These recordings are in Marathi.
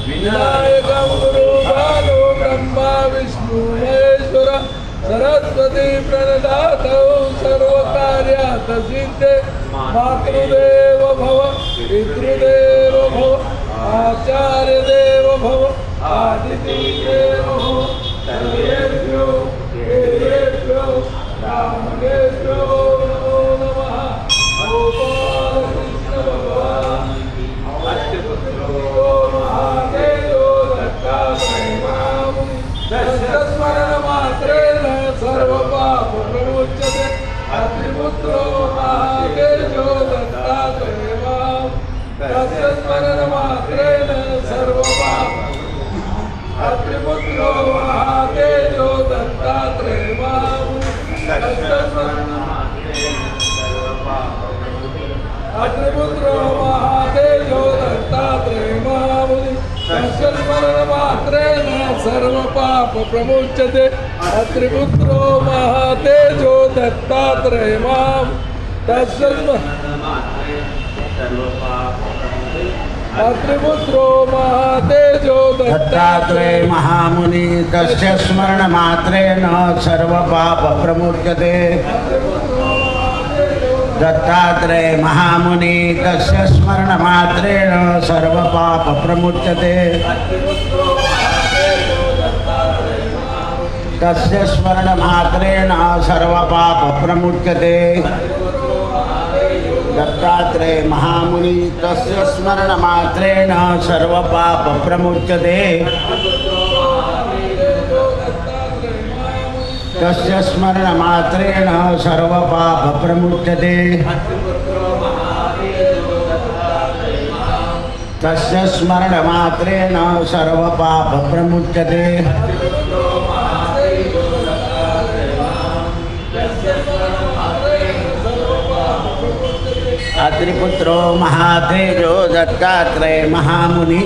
विनायकं गुरुबालो ब्रह्मा विष्णु महेश्वर सरस्वती प्रणदातौ सर्वकार्यार्थ सिद्धे मातृदेव भव पितृदेव भव आचार्य देव भव आदिदेव भव सर्वेभ्यो देवेभ्यो ब्राह्मणेभ्यो नमो नमः। गोपाल कृष्ण भगवान अष्टपुत्रो महादेवो दत्तात्रेय महामुनि दशस्मरण मात्रेण सर्वपाप प्रमुच्यते। अत्रिपुत्रो महादेवो दत्तात्रेय दशस्मरण मात्रेण सर्वपाप अत्रिपुत्रो महादेवो दत्तात्रेय अत्रिपुत्रो महादेवो दत्तात्रेय महामुनि दशस्मरण मात्रेण सर्वपाप प्रमुच्यते। अत्रिपुत्रो महादेवो दत्तात्रेय अत्रिपुत्रो महादेवो दत्तात्रेय महामुनि तस्य स्मरण मात्रेण सर्वपाप प्रमुच्यते। दत्तात्रेय महामुनि तस्य स्मरण मात्रेण सर्वपाप प्रमुच्यते। तस्य स्मरण मात्रेण सर्वपाप प्रमुच्यते। दत्तात्रेय महामुनि तस्य स्मरण मात्रेण सर्वपाप प्रमुच्यते। तस्य स्मरण मात्रेण सर्वपाप प्रमुच्यते। तस्य स्मरण मात्रेण सर्वपाप प्रमुच्यते। अत्रिपुत्रो महातेजो दत्तात्रेय महामुनि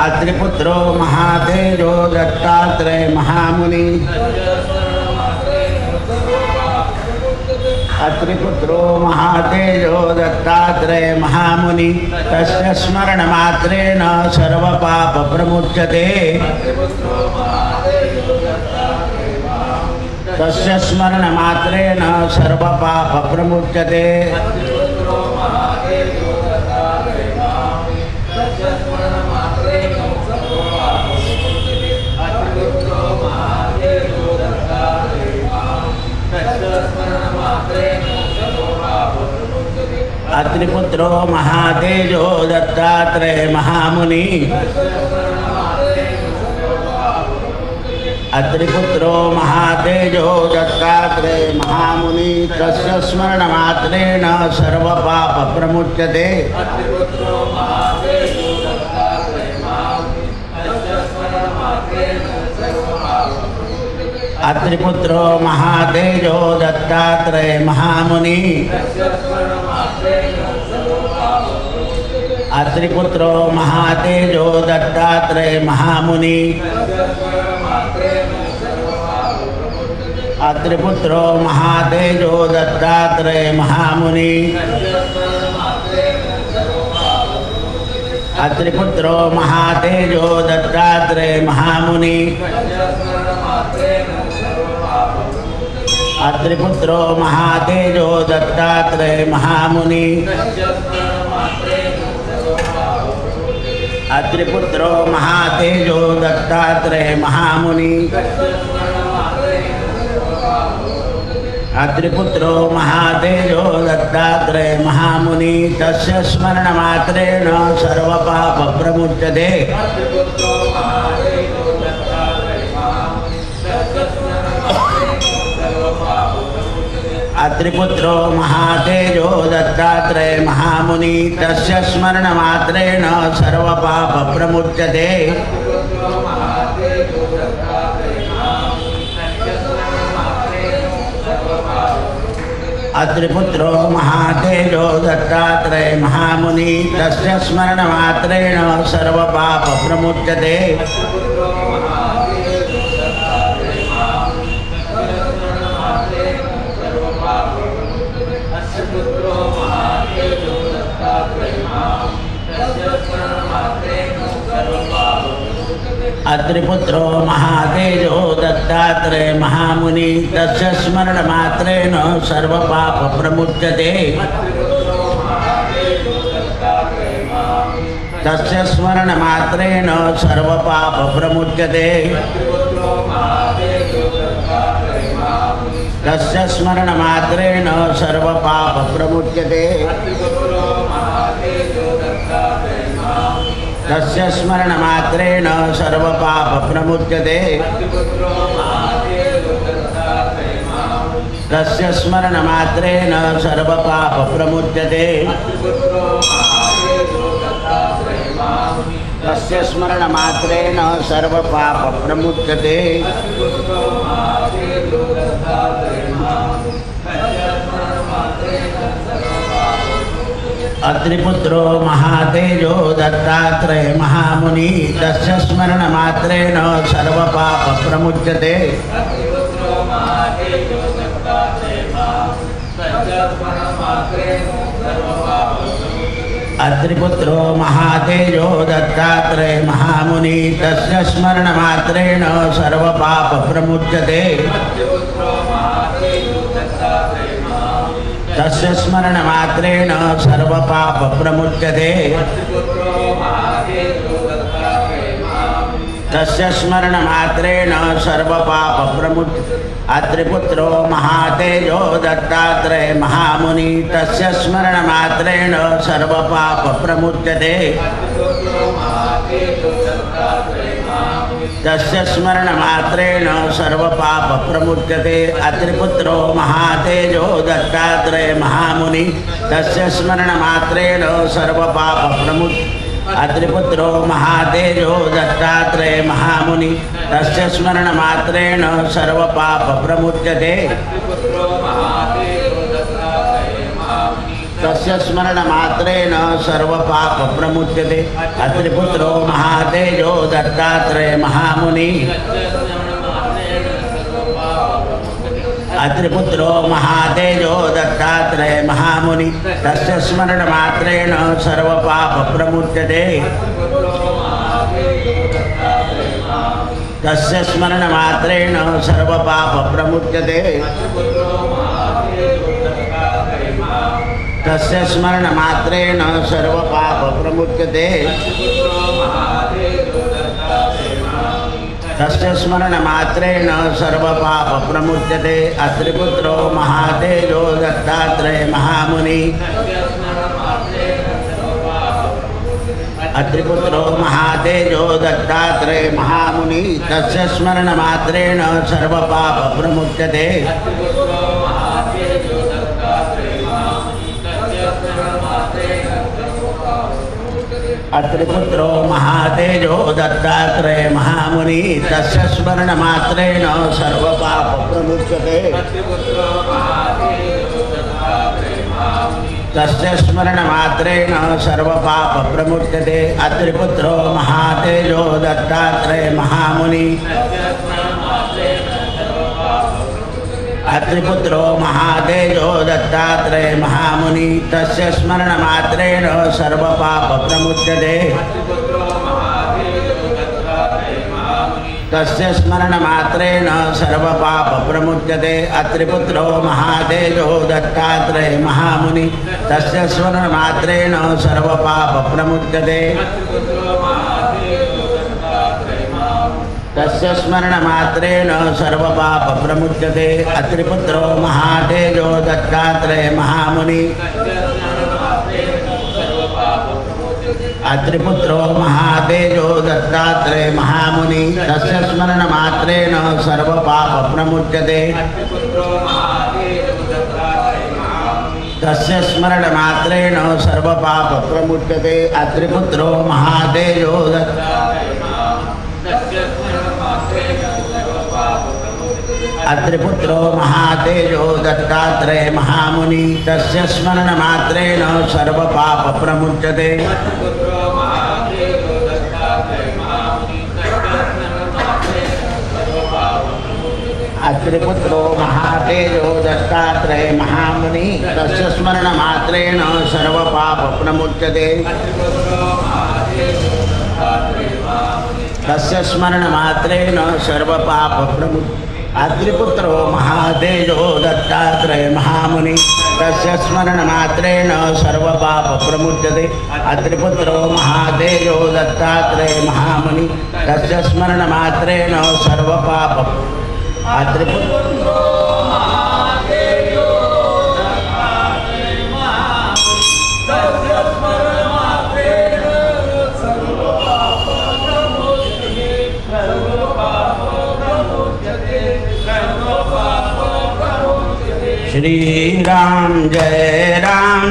अत्रिपुत्रो महातेजो दत्तात्रेय महामुनि अत्रिपुत्रो महातेजो दत्तात्रेय महामुनि तस्य स्मरण मात्रेण सर्वपाप प्रमुच्यते। तस्य स्मरण मात्रेण सर्वपाप प्रमुच्यते। अत्रिपुत्रो महातेजो दत्तात्रेय महामुनि अत्रिपुत्रो महातेजो दत्तात्रेय महामुनि तस्य स्मरण मात्रेण सर्वपाप प्रमुच्यते। अत्रिपुत्रो महातेजो दत्तात्रेय महामुनि अत्रिपुत्रो महातेजो दत्तात्रेय महामुनि अत्रिपुत्रो महातेजो दत्तात्रेय महामुनि अत्रिपुत्रो महातेजो दत्तात्रेय महामुनि अत्रिपुत्रो महातेजो दत्तात्रेय महामुनि अत्रिपुत्रो महातेजो दत्तात्रेय महामुनि अत्रिपुत्रो महातेजो दत्तात्रेय महामुनि तस्य स्मरण मात्रेण सर्वपाप प्रमुच्यते। अत्रिपुत्रो महातेजो दत्तात्रेय महामुनि तस्य स्मरण मात्रेण सर्वपाप प्रमुच्यते। अत्रिपुत्रो महातेजो दत्तात्रेय महामुनि तस्य स्मरण मात्रेण सर्वपाप प्रमुच्यते। अत्रिपुत्रो महातेजो दत्तात्रेय महामुनि तस्य स्मरण मात्रेण सर्व पाप प्रमुच्यते तस्य स्मरण मात्रेण सर्व पाप प्रमुच्यते तस्य स्मरण मात्रेण सर्व पाप प्रमुच्यते तस्य स्मरण मात्रेण सर्व पाप प्रमुच्यते तस्य स्मरण मात्रेण सर्व पाप प्रमुच्यते तस्य स्मरण मात्रेण सर्व पाप प्रमुच्यते अत्रिपुत्रो महातेजो दत्तात्रेय महामुनि तस्य स्मरण मात्रेण सर्व पाप प्रमुच्यते अत्रिपुत्रो महातेजो दत्तात्रेय महामुनि तस्य स्मरण मात्रेण सर्व पाप प्रमुच्यते तस्य स्मरण मात्रेण सर्व पाप प्रमुच्यते तस्य स्मरण मात्रेण सर्व पाप प्रमुच्यते अत्रिपुत्रो महातेजो दत्तात्रेय महामुनि तस्य स्मरण मात्रेण सर्व पाप प्रमुच्यते तस्य स्मरण मात्रेण सर्व पाप प्रमुच्यते अत्रिपुत्रो महातेजो दत्तात्रेय महामुनि तस्य स्मरण मात्रेण सर्व पाप प्रमुच्यते अत्रिपुत्रो महातेजो दत्तात्रेय महामुनि तस्य स्मरण मात्रेण सर्व पाप प्रमुच्यते तस्य स्मरण मात्रेण सर्व पाप प्रमुच्यते अत्रिपुत्रो महातेजो दत्तात्रेय महामुनि अत्रिपुत्रो महातेजो दत्तात्रेय महामुनि तस्य स्मरण मात्रेण सर्व पाप प्रमुच्यते तस्य स्मरण मात्रेण सर्व पाप प्रमुच्यते तस्य स्मरण मात्रेण सर्व पाप प्रमुच्यते तस्य स्मरण मात्रेण सर्व पाप प्रमुच्यते अत्रिपुत्रो महातेजो दत्तात्रेय महामुनि अत्रिपुत्रो महातेजो दत्तात्रेय महामुनि तस्य स्मरण मात्रेण सर्व पाप प्रमुच्यते अत्रिपुत्रो महातेजो दत्तात्रेय महामुनि तस्य स्मरण मात्रेण सर्व पाप प्रमुच्यते तस्य स्मरण मात्रेण सर्व पाप प्रमुच्यते अत्रिपुत्रो महातेजो दत्तात्रेय महामुनि अत्रिपुत्रो महातेजो दत्तात्रेय महामुनि तस्य स्मरण मात्रेण सर्व पाप प्रमुच्यते तस्य स्मरण मात्रेण सर्व पाप प्रमुच्यते अत्रिपुत्रो महातेजो दत्तात्रेय महामुनि तस्य स्मरण मात्रेण सर्व पाप प्रमुच्यते तस्य स्मरण मात्रेण सर्व पाप प्रमुच्यते अत्रिपुत्रो महातेजो दत्तात्रेय महामुनि अत्रिपुत्रो महातेजो दत्तात्रेय महामुनि तस्य स्मरण मात्रेण सर्व पाप प्रमुच्यते तस्य स्मरण मात्रेण सर्व पाप प्रमुच्यते अत्रिपुत्रो महातेजो अत्रिपुत्रो महातेजो दत्तात्रेय महामुनि तस्य स्मरण मात्रेण सर्व पाप प्रमुच्यते अत्रिपुत्रो महातेजो दत्तात्रेय महामुनि तस्य स्मरणमात्रेण सर्वपापप्रमुच्यते तस्य स्मरणमात्रेण सर्वपापप्रमुच्यते अत्रिपुत्रो महातेजो दत्तात्रेय महामुनि तस्य स्मरणमात्रेण सर्वपापप्रमुच्यते अत्रिपुत्रो महातेजो दत्तात्रेय महामुनि तस्य स्मरणमात्रेण सर्वपाप अत्रिपुत्रो महातेजो दत्तात्रेय महामुनि तस्य स्मरणमात्रेण सर्वपापप्रमुच्यते श्री राम जय जय राम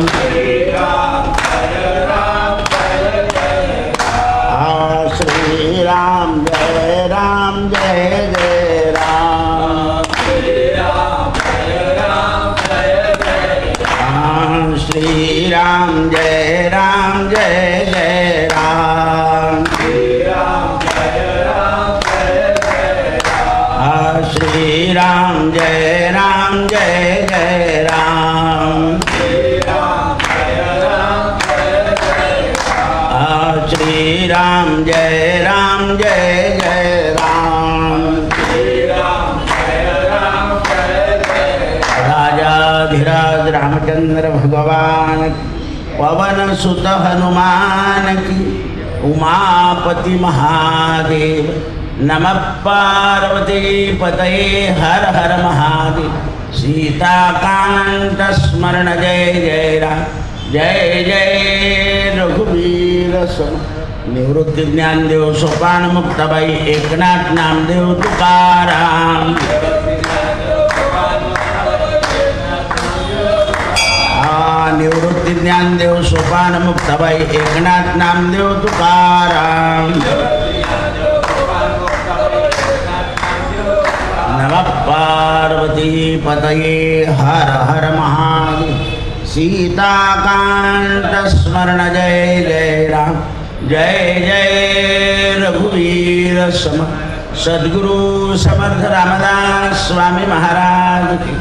श्री राम जय जय राम श्री राम जय जय राम श्री राम श्री राम जय जय राम श्री राम जय जय राम श्री राम जय जय राम राजाधिराज रामचंद्र भगवान पवन सुत हनुमान की उमापति महादेव नमः पार्वती पतये हर हर महादेव सीताकांत स्मरण जय जय राम जय जय रघुवीर सम निवृत्ती ज्ञानदेव सोपान मुक्ताबाई एकनाथ नामदेव तुकाराम निवृत्ती ज्ञानदेव सोपान मुक्ताबाई एकनाथ नामदेव तुकाराम नमः पार्वती पतये हर हर महादेव सीताकांत स्मरण जय जय राम जय जय रघुवीर सम सद्गुरु समर्थ रामदास स्वामी महाराज की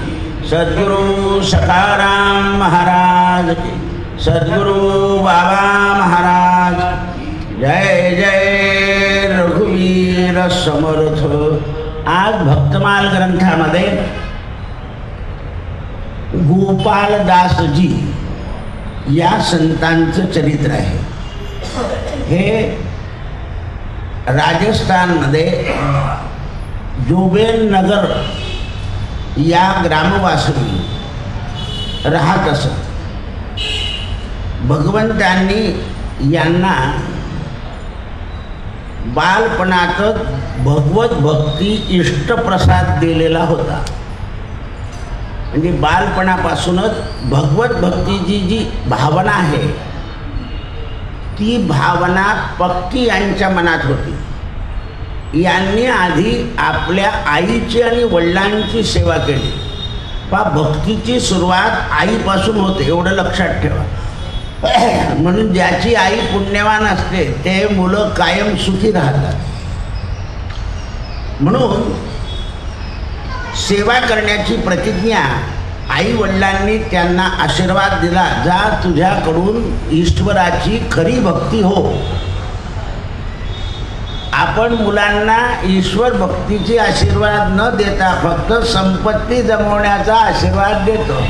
सद्गुरु सखाराम महाराज की सद्गुरु बाबा महाराज जय जय रघुवीर समर्थ। आज भक्तमाल ग्रंथामध्ये गोपालदासजी या संतांचं चरित्र आहे। हे राजस्थानमध्ये जोबेन नगर या ग्रामवासी राहत असत। भगवंतांनी यांना बालपणातच भगवत भक्ती इष्टप्रसाद दिलेला होता। म्हणजे बालपणापासूनच भगवत भक्तीची जी भावना आहे ती भावना पक्की यांच्या मनात होती। यांनी आधी आपल्या आईची आणि वडिलांची सेवा केली। भक्तीची सुरुवात आईपासून होते एवढं लक्षात ठेवा। म्हणून ज्याची आई पुण्यवान असते ते मुलं कायम सुखी राहतात। म्हणून सेवा करण्याची प्रतिज्ञा आई वडिलांनी त्यांना आशीर्वाद दिला, जा तुझ्याकडून ईश्वराची खरी भक्ती हो। आपण मुलांना ईश्वर भक्तीची आशीर्वाद न देता फक्त संपत्ती जमवण्याचा आशीर्वाद देतो।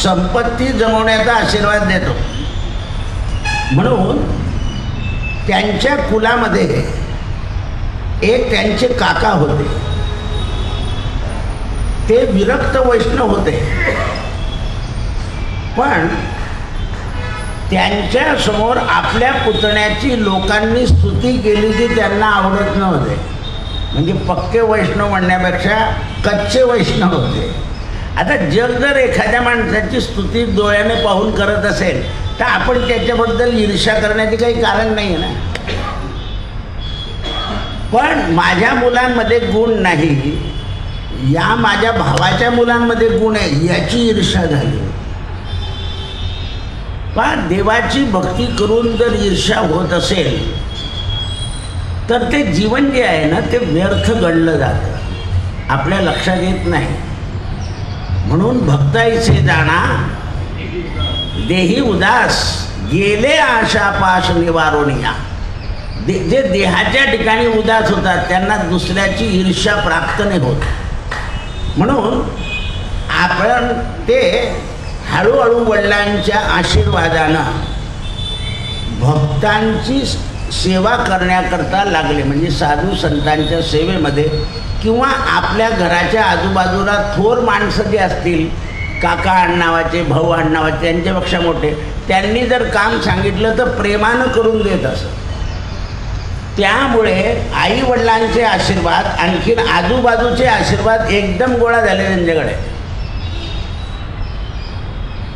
संपत्ती जमवण्याचा आशीर्वाद देतो। म्हणून त्यांच्या कुलामध्ये एक त्यांचे काका होते, ते विरक्त वैष्णव होते। पण त्यांच्या समोर आपल्या पुतण्याची लोकांनी स्तुती केली की त्यांना आवडत नव्हते। म्हणजे पक्के वैष्णव म्हणण्यापेक्षा कच्चे वैष्णव होते। आता जग जर एखाद्या माणसाची स्तुती डोळ्याने पाहून करत असेल तर आपण त्याच्याबद्दल ईर्ष्या करण्याचे काही कारण नाही आहे ना। पण माझ्या मुलांमध्ये गुण नाही, या माझ्या भावाच्या मुलांमध्ये गुण आहे याची ईर्ष्या झाली। पण देवाची भक्ती करून जर ईर्ष्या होत असेल तर ते जीवन जे आहे ना ते व्यर्थ गणलं जातं, आपल्या लक्षात येत नाही. म्हणून भक्ताईचे जाणा देही उदास गेले आशापाश निवारोनिया. जे देहाच्या ठिकाणी उदास होतात त्यांना दुसऱ्याची ईर्ष्या प्राप्त नाही होत. म्हणून आपण ते हळूहळू वडिलांच्या आशीर्वादानं भक्तांची सेवा करण्याकरता लागले. म्हणजे साधू संतांच्या सेवेमध्ये किंवा आपल्या घराच्या आजूबाजूला थोर माणसं जे असतील, काका आडनावाचे, भाऊ आडनावाचे, त्यांच्यापेक्षा मोठे, त्यांनी जर काम सांगितलं तर प्रेमानं करून देत असत. त्यामुळे आई वडिलांचे आशीर्वाद आणखीन आजूबाजूचे आशीर्वाद एकदम गोळा झाले त्यांच्याकडे.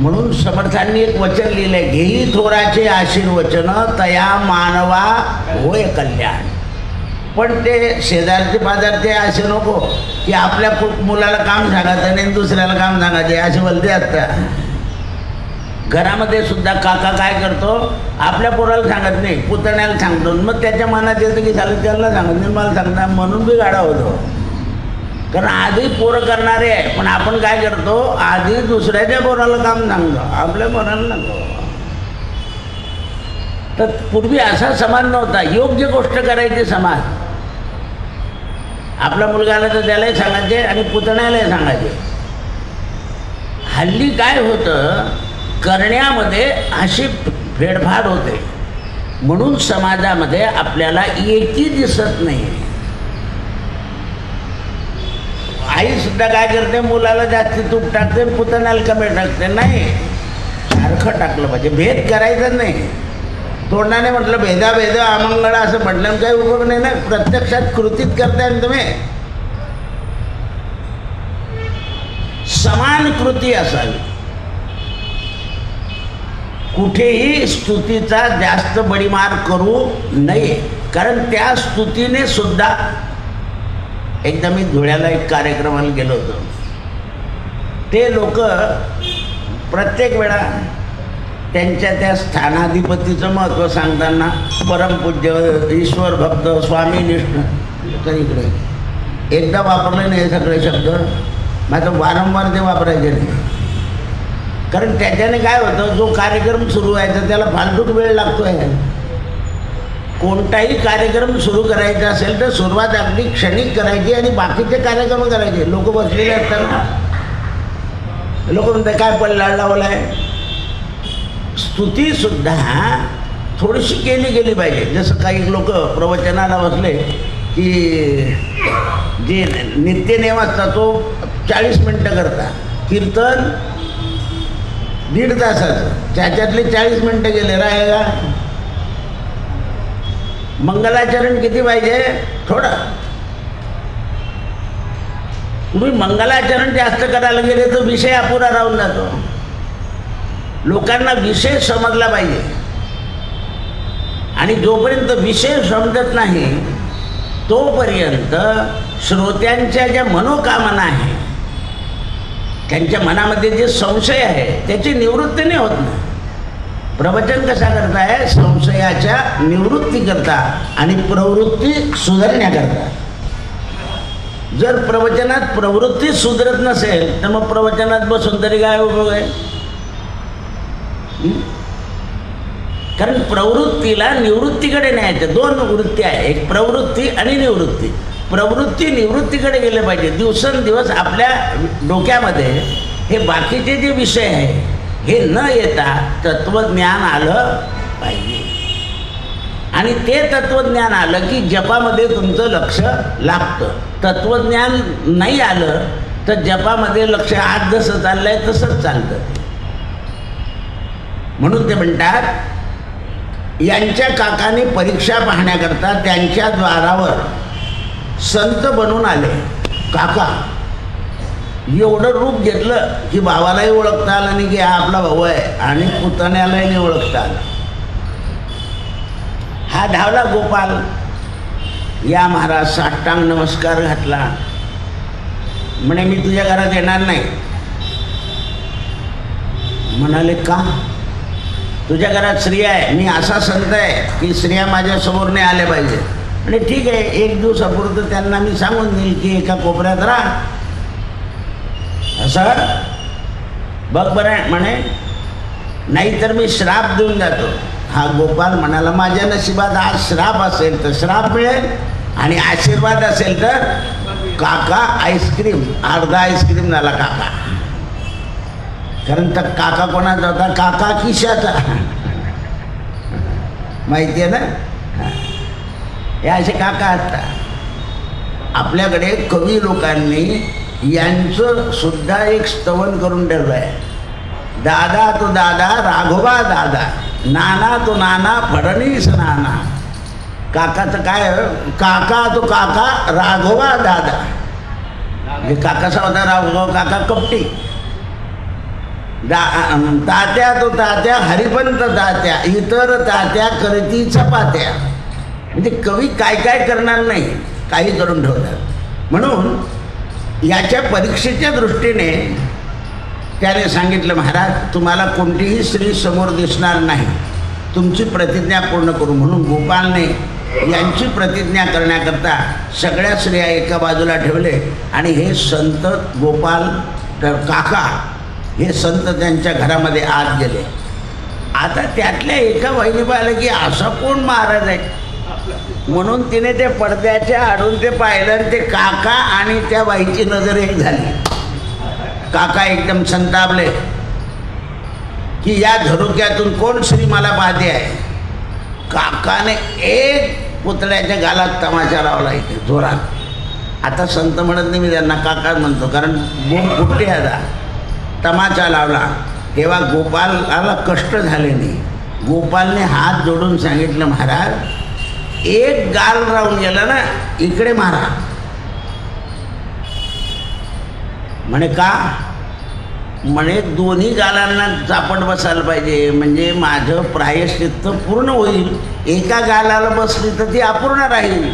म्हणून समर्थांनी एक वचन लिहिलंय, घेई थोराचे आशीर्वचन तया मानवा होय कल्याण. पण ते शेजारचे पाजारचे असे नको की आपल्या मुलाला काम सांगायचं नाही दुसऱ्याला काम सांगायचे असे बोलते असतात. घरामध्ये सुद्धा काका काय करतो, आपल्या पोराला सांगत नाही, पुतण्याला सांगतो. मग त्याच्या मनात येतं की झालं त्याला सांगत नाही मला सांगणार, म्हणून बी गाडा होतो. कारण आधी पोरं करणारे आहे, पण आपण काय करतो, आधी दुसऱ्याच्या पोराला काम सांगतो, आपल्या पोराला नको. तर पूर्वी असा समाज नव्हता, योग्य गोष्ट करायची समाज. आपला मुलगा आला तर त्यालाही सांगायचे आणि पुतण्यालाही सांगायचे. हल्ली काय होतं, करण्यामध्ये अशी फेडफाड होते. म्हणून समाजामध्ये आपल्याला एकी दिसत नाही. आई सुद्धा काय करते, मुलाला जास्ती तूप टाकते, पुतण्याला कमी टाकते. नाही, सारखं टाकलं पाहिजे, भेद करायचं नाही. तोंडाने म्हटलं भेदा भेद अमंगळ असं म्हटलं काही उपयोग नाही ना, प्रत्यक्षात कृतीत करताय ना तुम्ही. समान कृती असावी. कुठेही स्तुतीचा जास्त बडीमार करू नये, कारण त्या स्तुतीने सुद्धा. एकदा मी धुळ्याला एक कार्यक्रमाला गेलो होतो. ते लोक प्रत्येक वेळा त्यांच्या त्या स्थानाधिपतीचं महत्त्व सांगताना परमपूज्य ईश्वर भक्त स्वामी निष्ठ तर इकडे एकदा वापरले नाही हे सगळे शब्द, मात्र वारंवार ते वापरायचे नाही. कारण त्याच्याने काय होतं, जो कार्यक्रम सुरू व्हायचा त्याला फालतूक वेळ लागतो आहे. कोणताही कार्यक्रम सुरू करायचा असेल तर सुरुवात अगदी क्षणिक करायची आणि बाकीचे कार्यक्रम करायचे. लोक बसलेले असतात, लोक म्हणतात काय पल्ला लावला आहे. स्तुतीसुद्धा थोडीशी केली गेली पाहिजे. जसं काही लोक प्रवचनाला बसले की जे नित्यनेम असतात तो 40 मिनटं करतात, कीर्तन 1.5 तासाचं, त्याच्यातले 40 मिनटं गेले राहिला. मंगलाचरण किती पाहिजे, थोडं. तुम्ही मंगलाचरण जास्त करायला गेले तर विषय अपुरा राहून जातो. लोकांना विषय समजला पाहिजे. आणि जोपर्यंत विषय समजत नाही तोपर्यंत श्रोत्यांच्या ज्या मनोकामना आहे, त्यांच्या मनामध्ये जे संशय आहे त्याची निवृत्ती नाही होत ना. प्रवचन कसा करताय, संशयाच्या निवृत्ती करता आणि प्रवृत्ती सुधारण्याकरता. जर प्रवचनात प्रवृत्ती सुधरत नसेल तर मग प्रवचनात बसून तरी काय उपयोग आहे. कारण प्रवृत्तीला निवृत्तीकडे न्यायचं. 2 वृत्ती आहे, एक प्रवृत्ती आणि निवृत्ती. प्रवृत्ती निवृत्तीकडे गेले पाहिजे. दिवसेंदिवस आपल्या डोक्यामध्ये हे बाकीचे जे विषय आहे हे न येता तत्वज्ञान आलं पाहिजे. आणि ते तत्वज्ञान आलं की जपामध्ये तुमचं लक्ष लागतं. तत्वज्ञान नाही आलं तर जपामध्ये लक्ष आज जसं चाललं आहे तसंच चालतं. म्हणून ते म्हणतात, यांच्या काकाने परीक्षा पाहण्याकरता त्यांच्या द्वारावर संत बनून आले. काका एवढं रूप घेतलं की भावालाही ओळखता आलं नाही की हा आपला भाऊ आहे आणि पुतण्यालाही नाही ओळखता आलं. हा धावला गोपाल, या महाराज, साष्टांग नमस्कार घातला. म्हणे मी तुझ्या घरात येणार नाही. म्हणाले का. तुझ्या घरात स्त्रिया आहे, मी असा संत आहे की स्त्रिया माझ्या समोर नाही आल्या पाहिजे. आणि ठीक आहे, एक दिवसापुरतं त्यांना मी सांगून देईल की एका कोपऱ्यात राहा असं बघ बरं म्हणे, नाहीतर मी श्राप देऊन जातो. हा गोपाल म्हणाला, माझ्या नशिबात आज श्राप असेल तर श्राप मिळेल आणि आशीर्वाद असेल तर काका आईस्क्रीम. अर्धा आईस्क्रीम झाला काका, कारण तर काका कोणाचा होता? काका किशाचा. माहिती आहे ना, हे असे काका असतात. आपल्याकडे कवी लोकांनी यांचं सुद्धा एक स्तवन करून ठेवलं आहे. दादा तो दादा राघोबा दादा, नाना तो नाना फडणीस नाना. काकाचं काय? काका तो काका राघोबा दादा. म्हणजे काकाचा होता राघोबा काका कपटी. तात्या तो तात्या हरिपंत तात्या, इतर तात्या करती चपात्या. म्हणजे कवी काय काय करणार नाही, काही करून ठेवतात. म्हणून याच्या परीक्षेच्या दृष्टीने त्याने सांगितलं, महाराज तुम्हाला कोणतीही स्त्री समोर दिसणार नाही, तुमची प्रतिज्ञा पूर्ण करू. म्हणून गोपालने यांची प्रतिज्ञा करण्याकरता सगळ्या स्त्रिया एका बाजूला ठेवले आणि हे संत गोपाल काका हे संत त्यांच्या घरामध्ये आत गेले. आता त्यातल्या एका बहिणी पाहिलं की असा कोण महाराज आहे, म्हणून तिने ते पडद्याच्या आडून ते पाहिलं आणि ते काका आणि त्या बाईची नजर एक झाली. काका एकदम संतापले की या झरोक्यातून कोण श्री मला पाहते आहे. काकाने एक पुतळ्याच्या गालात तमाशा लावला इथे जोरात. आता संत म्हणत नाही, मी त्यांना काका म्हणतो, कारण बोंब फुटते. आता तमाशा लावला तेव्हा गोपालाला कष्ट झाले नाही. गोपालने हात जोडून सांगितलं, महाराज एक गाल राहून गेला ना, इकडे मारा. म्हणे का? म्हणे दोन्ही गालांना चापट बसायला पाहिजे, म्हणजे माझं प्रायश्चित्त पूर्ण होईल. एका गालाला बसली तर ती अपूर्ण राहील.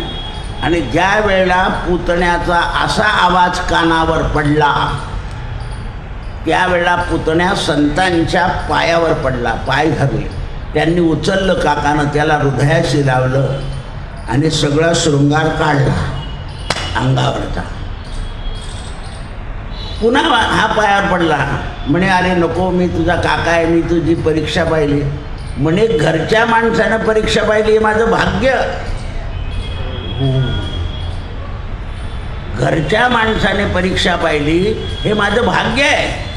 आणि ज्या वेळेला पुतण्याचा असा आवाज कानावर पडला त्यावेळेला पुतण्या संतांच्या पायावर पडला, पाय धरले. त्यांनी उचललं काकानं, त्याला हृदयाशी लावलं आणि सगळा शृंगार काढला अंगावरचा. पुन्हा हा पायावर पडला. म्हणे अरे नको, मी तुझा काका आहे, मी तुझी परीक्षा पाहिली. म्हणे घरच्या माणसानं परीक्षा पाहिली हे माझं भाग्य. घरच्या माणसाने परीक्षा पाहिली हे माझं भाग्य आहे.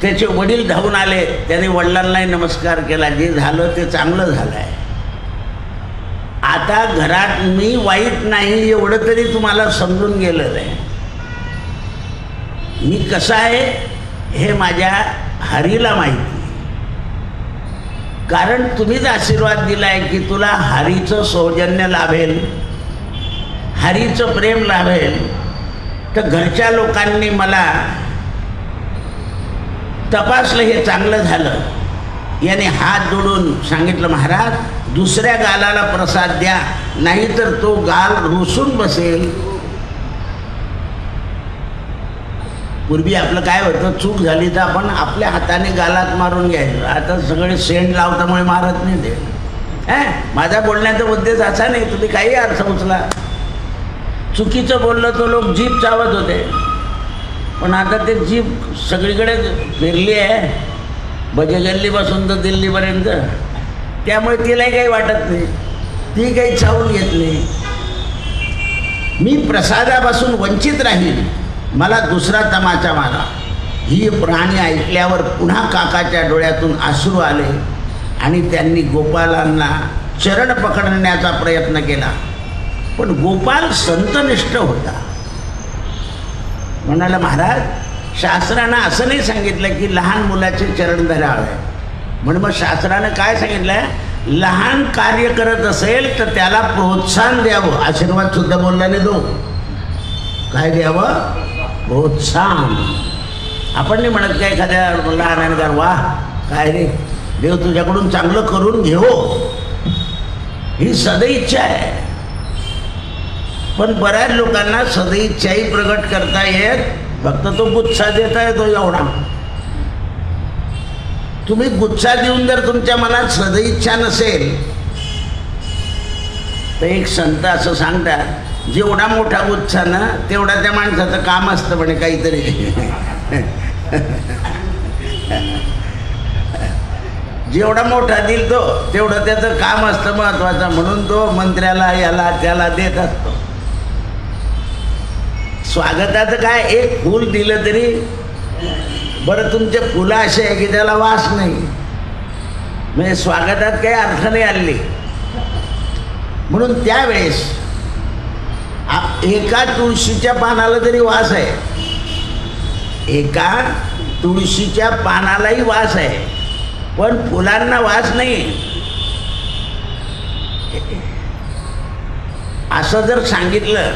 त्याचे वडील धावून आले, त्याने वडिलांनाही नमस्कार केला. जे झालं ते चांगलं झालं आहे. आता घरात मी वाईट नाही एवढं तरी तुम्हाला समजून गेलेलं आहे. मी कसा आहे हे माझ्या हरीला माहिती, कारण तुम्हीच आशीर्वाद दिलाय की तुला हरीचं सौजन्य लाभेल, हरीचं प्रेम लाभेल. तर घरच्या लोकांनी मला तपासलं, हे चांगलं झालं. याने हात जोडून सांगितलं, महाराज दुसऱ्या गालाला प्रसाद द्या, नाहीतर तो गाल रुसून बसेल. पूर्वी आपलं काय होतं, चूक झाली तर आपण आपल्या हाताने गालात मारून घ्यायचं. आता सगळे सेंट लावतामुळे मारत नाही ते. माझा बोलण्याचा उद्देश असा नाही, तुम्ही काही अर्थ उचला. चुकीचं बोललं तो लोक जीभ चावत होते, पण आता ते जीभ सगळीकडे फिरली आहे, बजेगल्लीपासून तर दिल्लीपर्यंत. त्यामुळे तिलाही काही वाटत नाही, ती काही चावून घेत नाही. मी प्रसादापासून वंचित राहील, मला दुसरा तमाचा मारा. ही प्राणी ऐकल्यावर पुन्हा काकाच्या डोळ्यातून अश्रू आले आणि त्यांनी गोपालांना चरण पकडण्याचा प्रयत्न केला. पण गोपाल संतनिष्ठ होता. म्हणाला, महाराज शास्त्रानं असं नाही सांगितलं की लहान मुलाचे चरण धरावे. म्हणून मग शास्त्रानं काय सांगितलं, लहान कार्य करत असेल तर त्याला प्रोत्साहन द्यावं. आशीर्वाद सुद्धा बोलला नाही तो. काय द्यावं? प्रोत्साहन. आपण नाही म्हणत काय एखाद्या लहानाने कर, वा काय रे देव तुझ्याकडून चांगलं करून घेऊ, ही सदैच्छा आहे. पण बऱ्याच लोकांना सदैच्छाही प्रगट करता येत, फक्त तो गुच्छा देता येतो एवढा. तुम्ही गुच्छा देऊन जर तुमच्या मनात सदिच्छा नसेल तर एक संत असं सांगतात, जेवढा मोठा गुच्छा ना तेवढा त्या माणसाचं काम असतं म्हणे काहीतरी. जेवढा मोठा दिल तो तेवढं त्याचं काम असतं महत्वाचं, म्हणून तो मंत्र्याला याला त्याला देत असतो. स्वागताचं काय, एक फूल दिलं तरी बरं, तुमचे फुलं असे आहे की त्याला वास नाही, म्हणजे स्वागतात काही अर्थ नाही आली. म्हणून त्यावेळेस एका तुळशीच्या पानाला तरी वास आहे, एका तुळशीच्या पानालाही वास आहे, पण फुलांना वास नाही. असं जर सांगितलं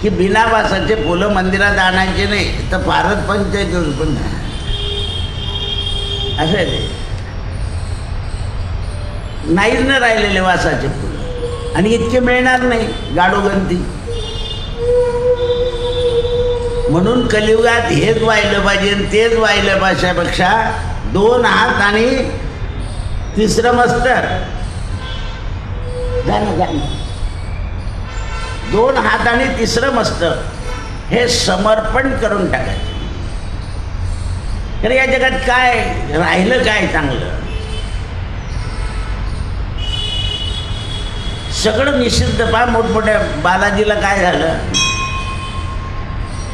की बिना वासाचे फुलं मंदिरात आणायचे नाही तर फारच पंचायत पण असं आहे ते. नाहीच न राहिलेले वासाचे फुलं, आणि इतके मिळणार नाही गाडोगंती. म्हणून कलियुगात हेच वाहिलं पाहिजे तेच वाहिलं पाहिजेपेक्षा 2 हात आणि तिसरं मस्तक, जाणं 2 हात आणि तिसरं मस्तक हे समर्पण करून टाकायचं. तर या जगात काय राहिलं, काय चांगलं? सगळं निषिद्ध. पा मोठमोठ्या बालाजीला काय झालं,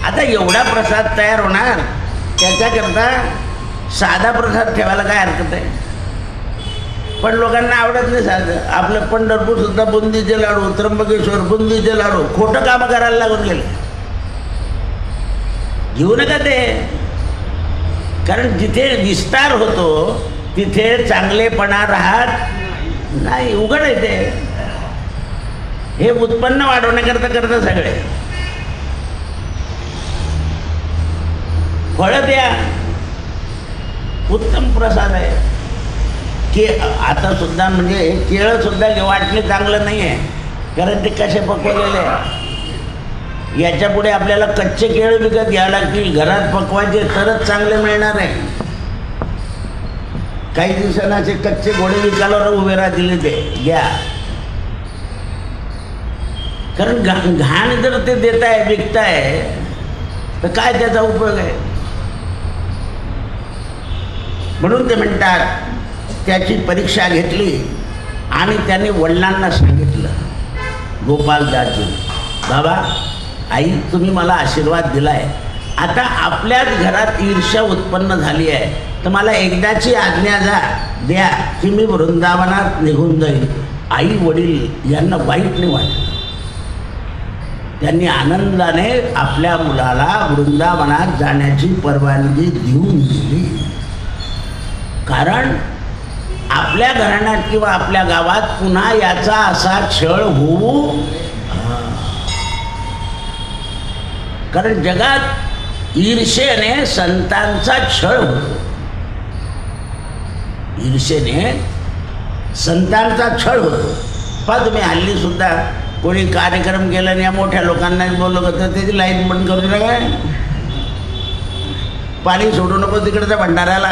आता एवढा प्रसाद तयार होणार, त्याच्याकरता साधा प्रसाद ठेवायला काय हरकत आहे? पण लोकांना आवडत नाही साधं. आपलं पंढरपूर सुद्धा बुंदीचे लाडू, त्र्यंबकेश्वर बुंदीचे लाडू, खोटं कामं करायला लागून गेले. घेऊ नका ते, कारण जिथे विस्तार होतो तिथे चांगलेपणा राहत नाही. उघड आहे ते. हे उत्पन्न वाढवण्याकरता करता सगळे. फळं द्या, उत्तम प्रसाद आहे. के आता सुद्धा म्हणजे केळं सुद्धा वाटणे चांगलं नाही आहे, कारण ते कसे पकवलेले आहे. याच्या पुढे आपल्याला कच्चे केळं विकत घ्यावं लागतील, घरात पकवायचे तरच चांगले मिळणार आहे. काही दिवसांना असे कच्चे घोडे विकायला उभे राहतील ते घ्या, कारण घाण जर ते देताय विकताय तर काय त्याचा उपयोग आहे? म्हणून ते म्हणतात त्याची परीक्षा घेतली आणि त्याने वडिलांना सांगितलं, गोपालदासजी, बाबा आई तुम्ही मला आशीर्वाद दिलाय, आता आपल्याच घरात ईर्ष्या उत्पन्न झाली आहे, तर मला एकदाची आज्ञा द्या की मी वृंदावनात निघून जाईल. आई वडील यांना वाईट नाही वाटलं, त्यांनी आनंदाने आपल्या मुलाला वृंदावनात जाण्याची परवानगी देऊन दिली. कारण आपल्या घराण्यात किंवा आपल्या गावात पुन्हा याचा असा छळ होऊ, कारण जगात ईर्षेने संतांचा छळ होतो, ईर्षेने संतांचा छळ होतो. पहा तुम्ही हल्ली सुद्धा कोणी कार्यक्रम केला आणि या मोठ्या लोकांना बोललं होतं त्याची लाईट बंद करू नका, पाणी सोडू नको तिकडच्या भंडाऱ्याला,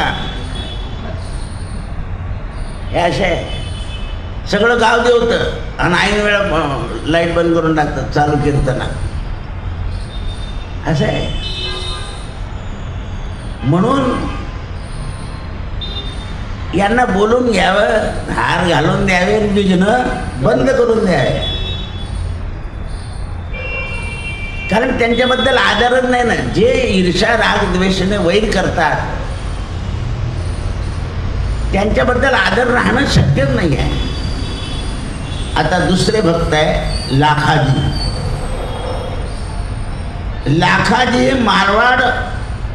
हे असे सगळं गाव देवतं आणि ऐन वेळा लाईट बंद करून टाकतात चालू कीर्तना, असं आहे. म्हणून यांना बोलून घ्यावं, हार घालून द्यावे, विघ्न बंद करून द्यावे, कारण त्यांच्याबद्दल आदरच नाही ना. जे ईर्ष्या राग द्वेषाने वैर करतात त्यांच्याबद्दल आदर राहणं शक्यच नाही आहे. आता दुसरे भक्त आहे लाखाजी. लाखाजी मारवाड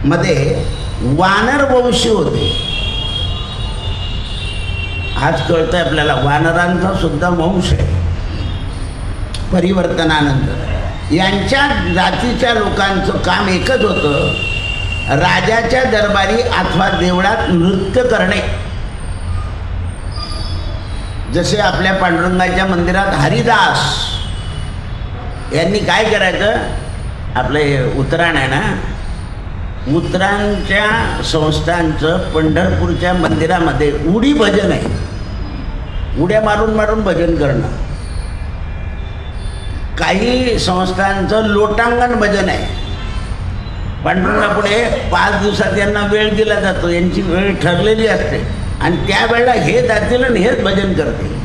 मध्ये वानर वंशी होते. आज कळतंय आपल्याला वानरांचा सुद्धा वंश आहे परिवर्तनानंतर. यांच्या जातीच्या लोकांचं काम एकच होतं, राजाच्या दरबारी अथवा देवळात नृत्य करणे. जसे आपल्या पांडुरंगाच्या मंदिरात हरिदास यांनी काय करायचं, आपलं उत्तरायण आहे ना, उतरांच्या संस्थांचं पंढरपूरच्या मंदिरामध्ये उडी भजन आहे. उड्या मारून मारून भजन करणं. काही संस्थांचं लोटांगण भजन आहे. पांडुरंगापुढे 5 दिवसात यांना वेळ दिला जातो, यांची वेळ ठरलेली असते आणि त्या वेळेला हे जातील आणि हेच भजन करतील.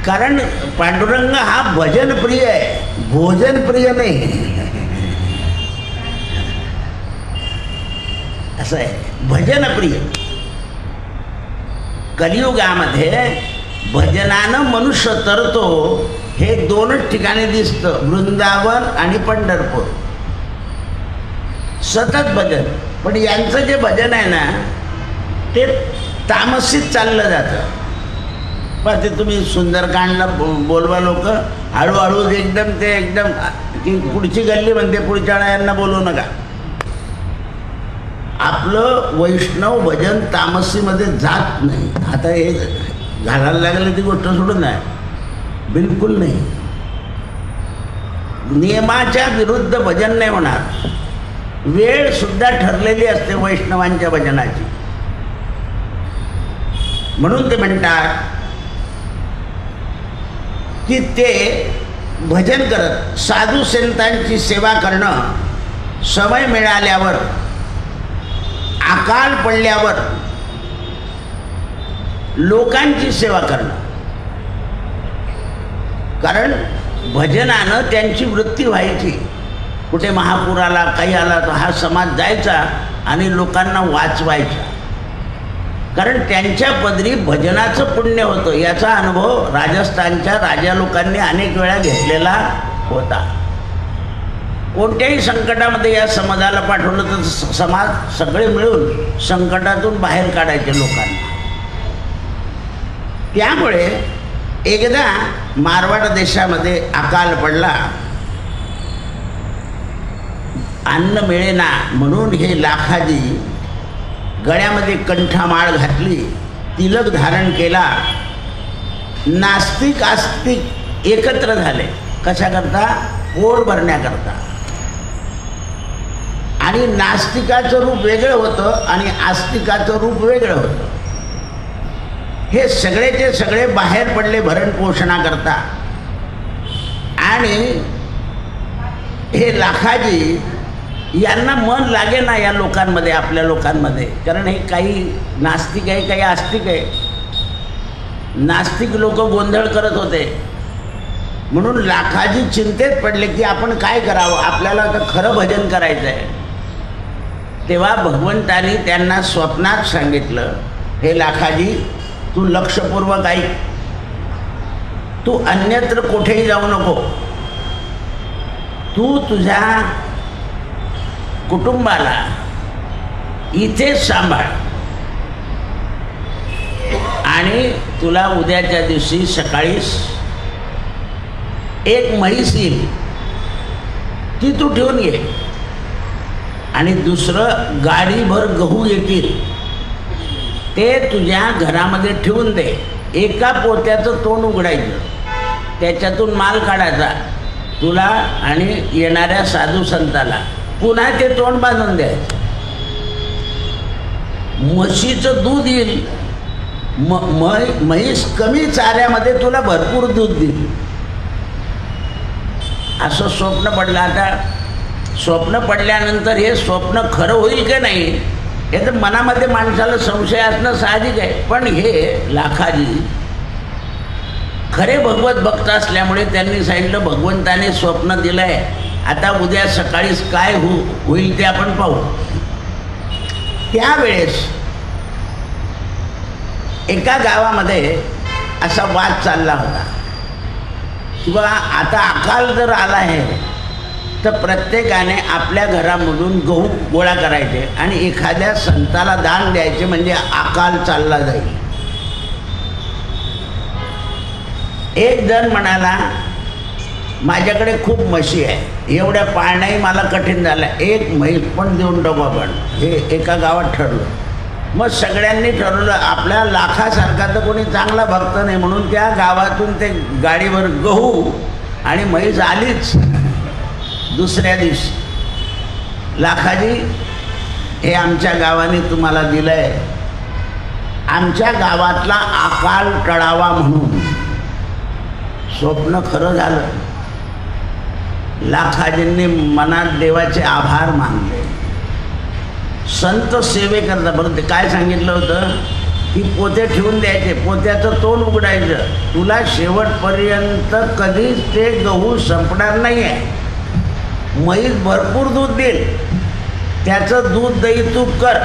कारण पांडुरंग हा भजन प्रिय आहे, भोजन प्रिय नाही. असं आहे भजन प्रिय. कलियुगामध्ये भजनानं मनुष्य तरतो हे 2च ठिकाणी दिसतं, वृंदावन आणि पंढरपूर. सतत भजन. पण यांचं जे भजन आहे ना ते तामसीत चाललं जातं. पण ते तुम्ही सुंदरकांडला बोलवा लोक हळूहळू एकदम की पुढची गल्ली म्हणते पुढच्या यांना बोलवू नका. आपलं वैष्णव भजन तामसीमध्ये जात नाही. आता हे घालायला लागलं ती गोष्ट सोडून नाही, बिलकुल नाही. नियमाच्या विरुद्ध भजन नाही होणार. वेळ सुद्धा ठरलेली असते वैष्णवांच्या भजनाची. म्हणून ते म्हणतात की ते भजन करत साधू संतांची सेवा करणं, समय मिळाल्यावर अकाल पडल्यावर लोकांची सेवा करणं. कारण भजनानं त्यांची वृत्ती व्हायची. कुठे महापूर आला काही आला तर हा समाज जायचा आणि लोकांना वाचवायचा. कारण त्यांच्या पदरी भजनाचं पुण्य होतं. याचा अनुभव राजस्थानच्या राजा लोकांनी अनेक वेळा घेतलेला होता. कोणत्याही संकटामध्ये या समाजाला पाठवलं तर समाज सगळे मिळून संकटातून बाहेर काढायचे लोकांना. त्यामुळे एकदा मारवाड देशामध्ये अकाल पडला, अन्न मिळेना म्हणून हे लाखाजी गळ्यामध्ये कंठामाळ घातली, तिलक धारण केला. नास्तिक आस्तिक एकत्र झाले. कशाकरता? पोट भरण्याकरता. आणि नास्तिकाचं रूप वेगळं होतं आणि आस्तिकाचं रूप वेगळं होतं. हे सगळेचे सगळे बाहेर पडले भरणपोषणाकरता. आणि हे लाखाजी यांना मन लागे ना या लोकांमध्ये, आपल्या लोकांमध्ये. कारण हे काही नास्तिक आहे काही आस्तिक आहे. नास्तिक लोक गोंधळ करत होते. म्हणून लाखाजी चिंतेत पडले की आपण काय करावं, आपल्याला आता खरं भजन करायचं आहे. तेव्हा भगवंतानी त्यांना स्वप्नात सांगितलं, हे लाखाजी तू लक्षपूर्वक ऐक, तू अन्यत्र कुठेही जाऊ नको. तू तुझ्या कुटुंबाला इथेच सांभाळ आणि तुला उद्याच्या दिवशी सकाळीच एक म्हैस येईल, ती तू ठेवून घे. आणि दुसरं गाडीभर गहू येतील, ते तुझ्या घरामध्ये ठेवून दे. एका पोत्याचं तोंड उघडायचं, त्याच्यातून माल काढायचा तुला आणि येणाऱ्या साधू संताला. पुन्हा ते तोंड बांधून द्यायचं. म्हशीचं दूध येईल, म्हैस कमी चाऱ्यामध्ये तुला भरपूर दूध देईल. असं स्वप्न पडलं. आता स्वप्न पडल्यानंतर हे स्वप्न खरं होईल का नाही हे तर मनामध्ये माणसाला संशय असणं साहजिक आहे. पण हे लाखाजी खरे भगवत भक्त असल्यामुळे त्यांनी सांगितलं, भगवंताने स्वप्न दिलं आहे, आता उद्या सकाळीच काय होईल ते आपण पाहू. त्यावेळेस एका गावामध्ये असा वाद चालला होता की बा आता अकाल जर आला आहे तर प्रत्येकाने आपल्या घरामधून गहू गोळा करायचे आणि एखाद्या संताला दान द्यायचे, म्हणजे अकाल चालला जाईल. एक जण म्हणाला, माझ्याकडे खूप म्हशी आहे, एवढ्या पाळण्याही मला कठीण झालं, एक म्हैस पण देऊन टाकू आपण. हे एका गावात ठरलं. मग सगळ्यांनी ठरवलं आपल्या लाखासारखा तर कोणी चांगला भक्त नाही, म्हणून त्या गावातून ते गाडीवर गहू आणि म्हैस आलीच दुसऱ्या दिवशी. लाखाजी, हे आमच्या गावाने तुम्हाला दिलंय, आमच्या गावातला अकाल टळावा म्हणून. स्वप्न खरं झालं. लाखाजींनी मनात देवाचे आभार मानले. संत सेवेकरता बरं ते काय सांगितलं होतं की पोते ठेवून द्यायचे, पोत्याचं तोंड उघडायचं, तुला शेवटपर्यंत कधीच ते गहू संपणार नाही आहे. म्हैस भरपूर दूध देईल, त्याचं दूध दही तूप कर,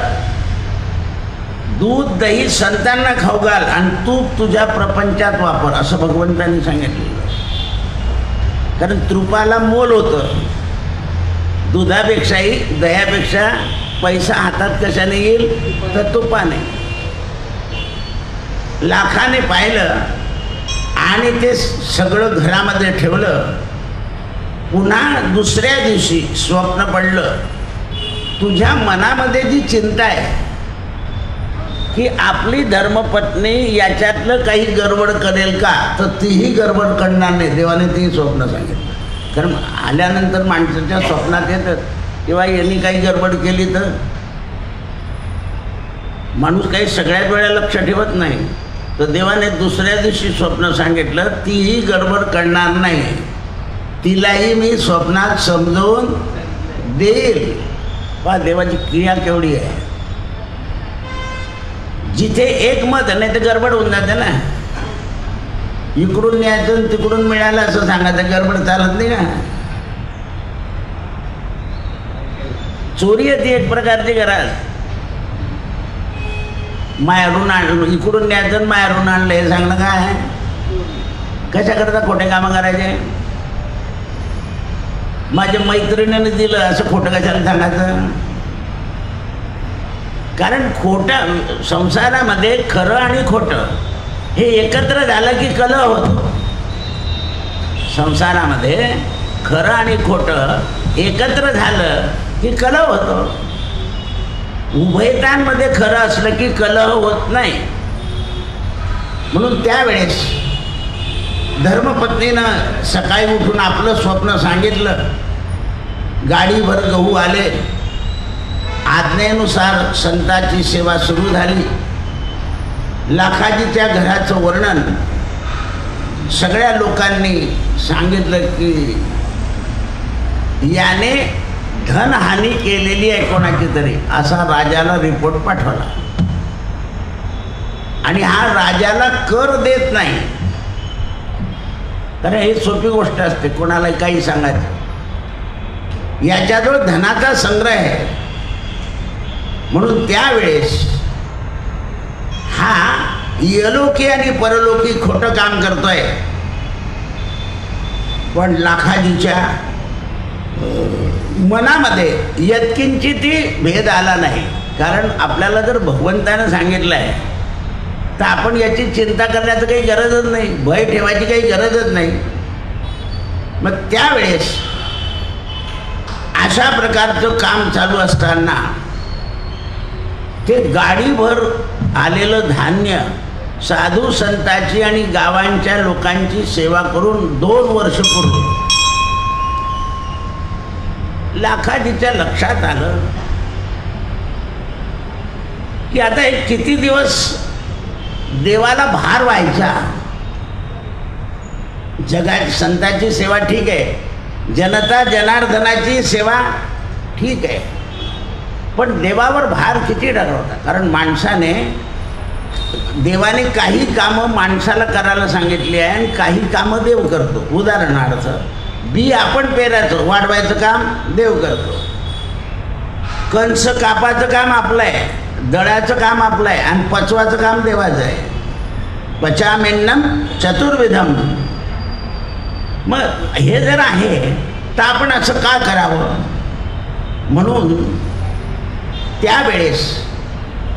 दूध दही संतांना खाऊ घाल आणि तूप तुझ्या प्रपंचात वापर, असं भगवंतांनी सांगितलेलं. कारण तुपाला मोल होतं. दुधापेक्षाही दह्यापेक्षा पैसा हातात कशाने येईल तर तुपाने. लाखाने पाहिलं आणि ते सगळं घरामध्ये ठेवलं. पुन्हा दुसऱ्या दिवशी स्वप्न पडलं, तुझ्या मनामध्ये जी चिंता आहे की आपली धर्मपत्नी याच्यातलं काही गडबड करेल का, तर तीही गडबड करणार नाही. देवाने तीही स्वप्न सांगितलं. कारण आल्यानंतर माणसाच्या स्वप्नात येतं किंवा यांनी काही गडबड केली तर माणूस काही सगळ्याच वेळा लक्ष ठेवत नाही. तर देवाने दुसऱ्या दिवशी स्वप्न सांगितलं, तीही गडबड करणार नाही, तिलाही मी स्वप्नात समजवून देईल. पहा देवाची क्रिया केवढी आहे. जिथे एक मत नाही तर गडबड होऊन जाते ना. इकडून न्यायचं तिकडून मिळालं असं सांगायचं, गडबड चालत नाही का. चोरी येते एक प्रकारची घरात. माहेरून आणलं, इकडून न्यायचं माहेरून आणलं हे सांगणं काय आहे. कशा करता खोटे कामं करायचे. माझ्या मैत्रिणीने दिलं असं खोटं कशाला सांगायचं. कारण खोटं संसारामध्ये खरं आणि खोटं हे एकत्र झालं की कलह होतो. संसारामध्ये खरं आणि खोटं एकत्र झालं की कलह होतो. उभयतांमध्ये खरं असलं की कलह होत नाही. म्हणून त्यावेळेस धर्मपत्नीनं सकाळी उठून आपलं स्वप्न सांगितलं. गाडीभर गहू आले. आज्ञेनुसार संतांची सेवा सुरू झाली. लाखाजीच्या घराचं वर्णन सगळ्या लोकांनी सांगितलं की याने धनहानी केलेली आहे कोणाची तरी, असा राजाला रिपोर्ट पाठवला. आणि हा राजाला कर देत नाही. कारण ही सोपी गोष्ट असते कोणाला काही सांगायचं. याच्याजवळ धनाचा संग्रह आहे. म्हणून त्यावेळेस हा यलोकी आणि परलोकी खोटं काम करतोय. पण लाखाजीच्या मनामध्ये यत्किंचितही भेद आला नाही. कारण आपल्याला जर भगवंतानं सांगितलं आहे तर आपण याची चिंता करण्याचं काही गरजच नाही, भय ठेवायची काही गरजच नाही. मग त्यावेळेस अशा प्रकारचं काम चालू असताना ते गाडीभर आलेलं धान्य साधू संतांची आणि गावांच्या लोकांची सेवा करून 2 वर्ष पूर्ण लाखाजीच्या लक्षात आलं की आता हे किती दिवस देवाला भार व्हायचा. जगात संतांची सेवा ठीक आहे, जनता जनार्दनाची सेवा ठीक आहे, पण देवावर भार किती ठरवता. कारण माणसाने देवाने काही कामं माणसाला करायला सांगितली आहे आणि काही कामं देव करतो. उदाहरणार्थ बी आपण पेरायचं, वाढवायचं काम देव करतो. कंस कापाचं काम आपलं आहे, दळाचं काम आपलं आहे आणि पचवाचं काम देवाचं आहे. पचामेन्नम चतुर्विधम. मग हे जर आहे तर आपण असं का करावं. म्हणून त्यावेळेस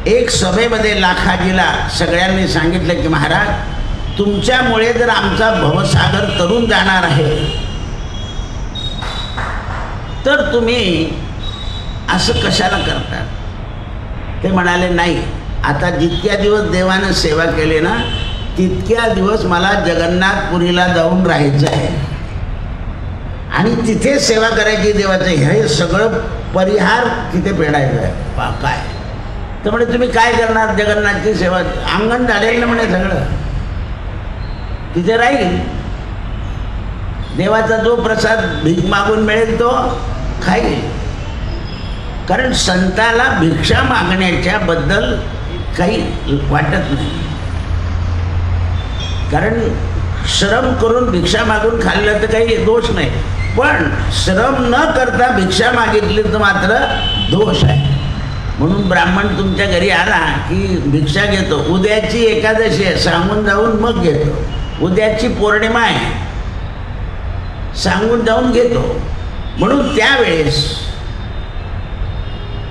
एक सभेमध्ये लाखाजीला सगळ्यांनी सांगितलं की महाराज तुमच्यामुळे जर आमचा भवसागर तरुण जाणार आहे तर तुम्ही असं कशाला करता. ते म्हणाले नाही, आता जितक्या दिवस देवानं सेवा केली ना तितक्या दिवस मला जगन्नाथपुरीला जाऊन राहायचं आहे. आणि तिथे सेवा करायची देवाचं, हे सगळं परिहार तिथे फेडायचं आहे. काय तर म्हणे तुम्ही काय करणार जगन्नाथची सेवा? अंगण झालेलं म्हणे सगळं तिथे राहील. देवाचा जो प्रसाद भीक मागून मिळेल तो खाईल. कारण संताला भिक्षा मागण्याच्या बद्दल काही वाटत नाही. कारण श्रम करून भिक्षा मागून खाल्लं तर काही दोष नाही, पण श्रम न करता भिक्षा मागितली तर मात्र दोष आहे. म्हणून ब्राह्मण तुमच्या घरी आला की भिक्षा घेतो. उद्याची एकादशी आहे सांगून जाऊन मग घेतो. उद्याची पौर्णिमा आहे सांगून जाऊन घेतो. म्हणून त्यावेळेस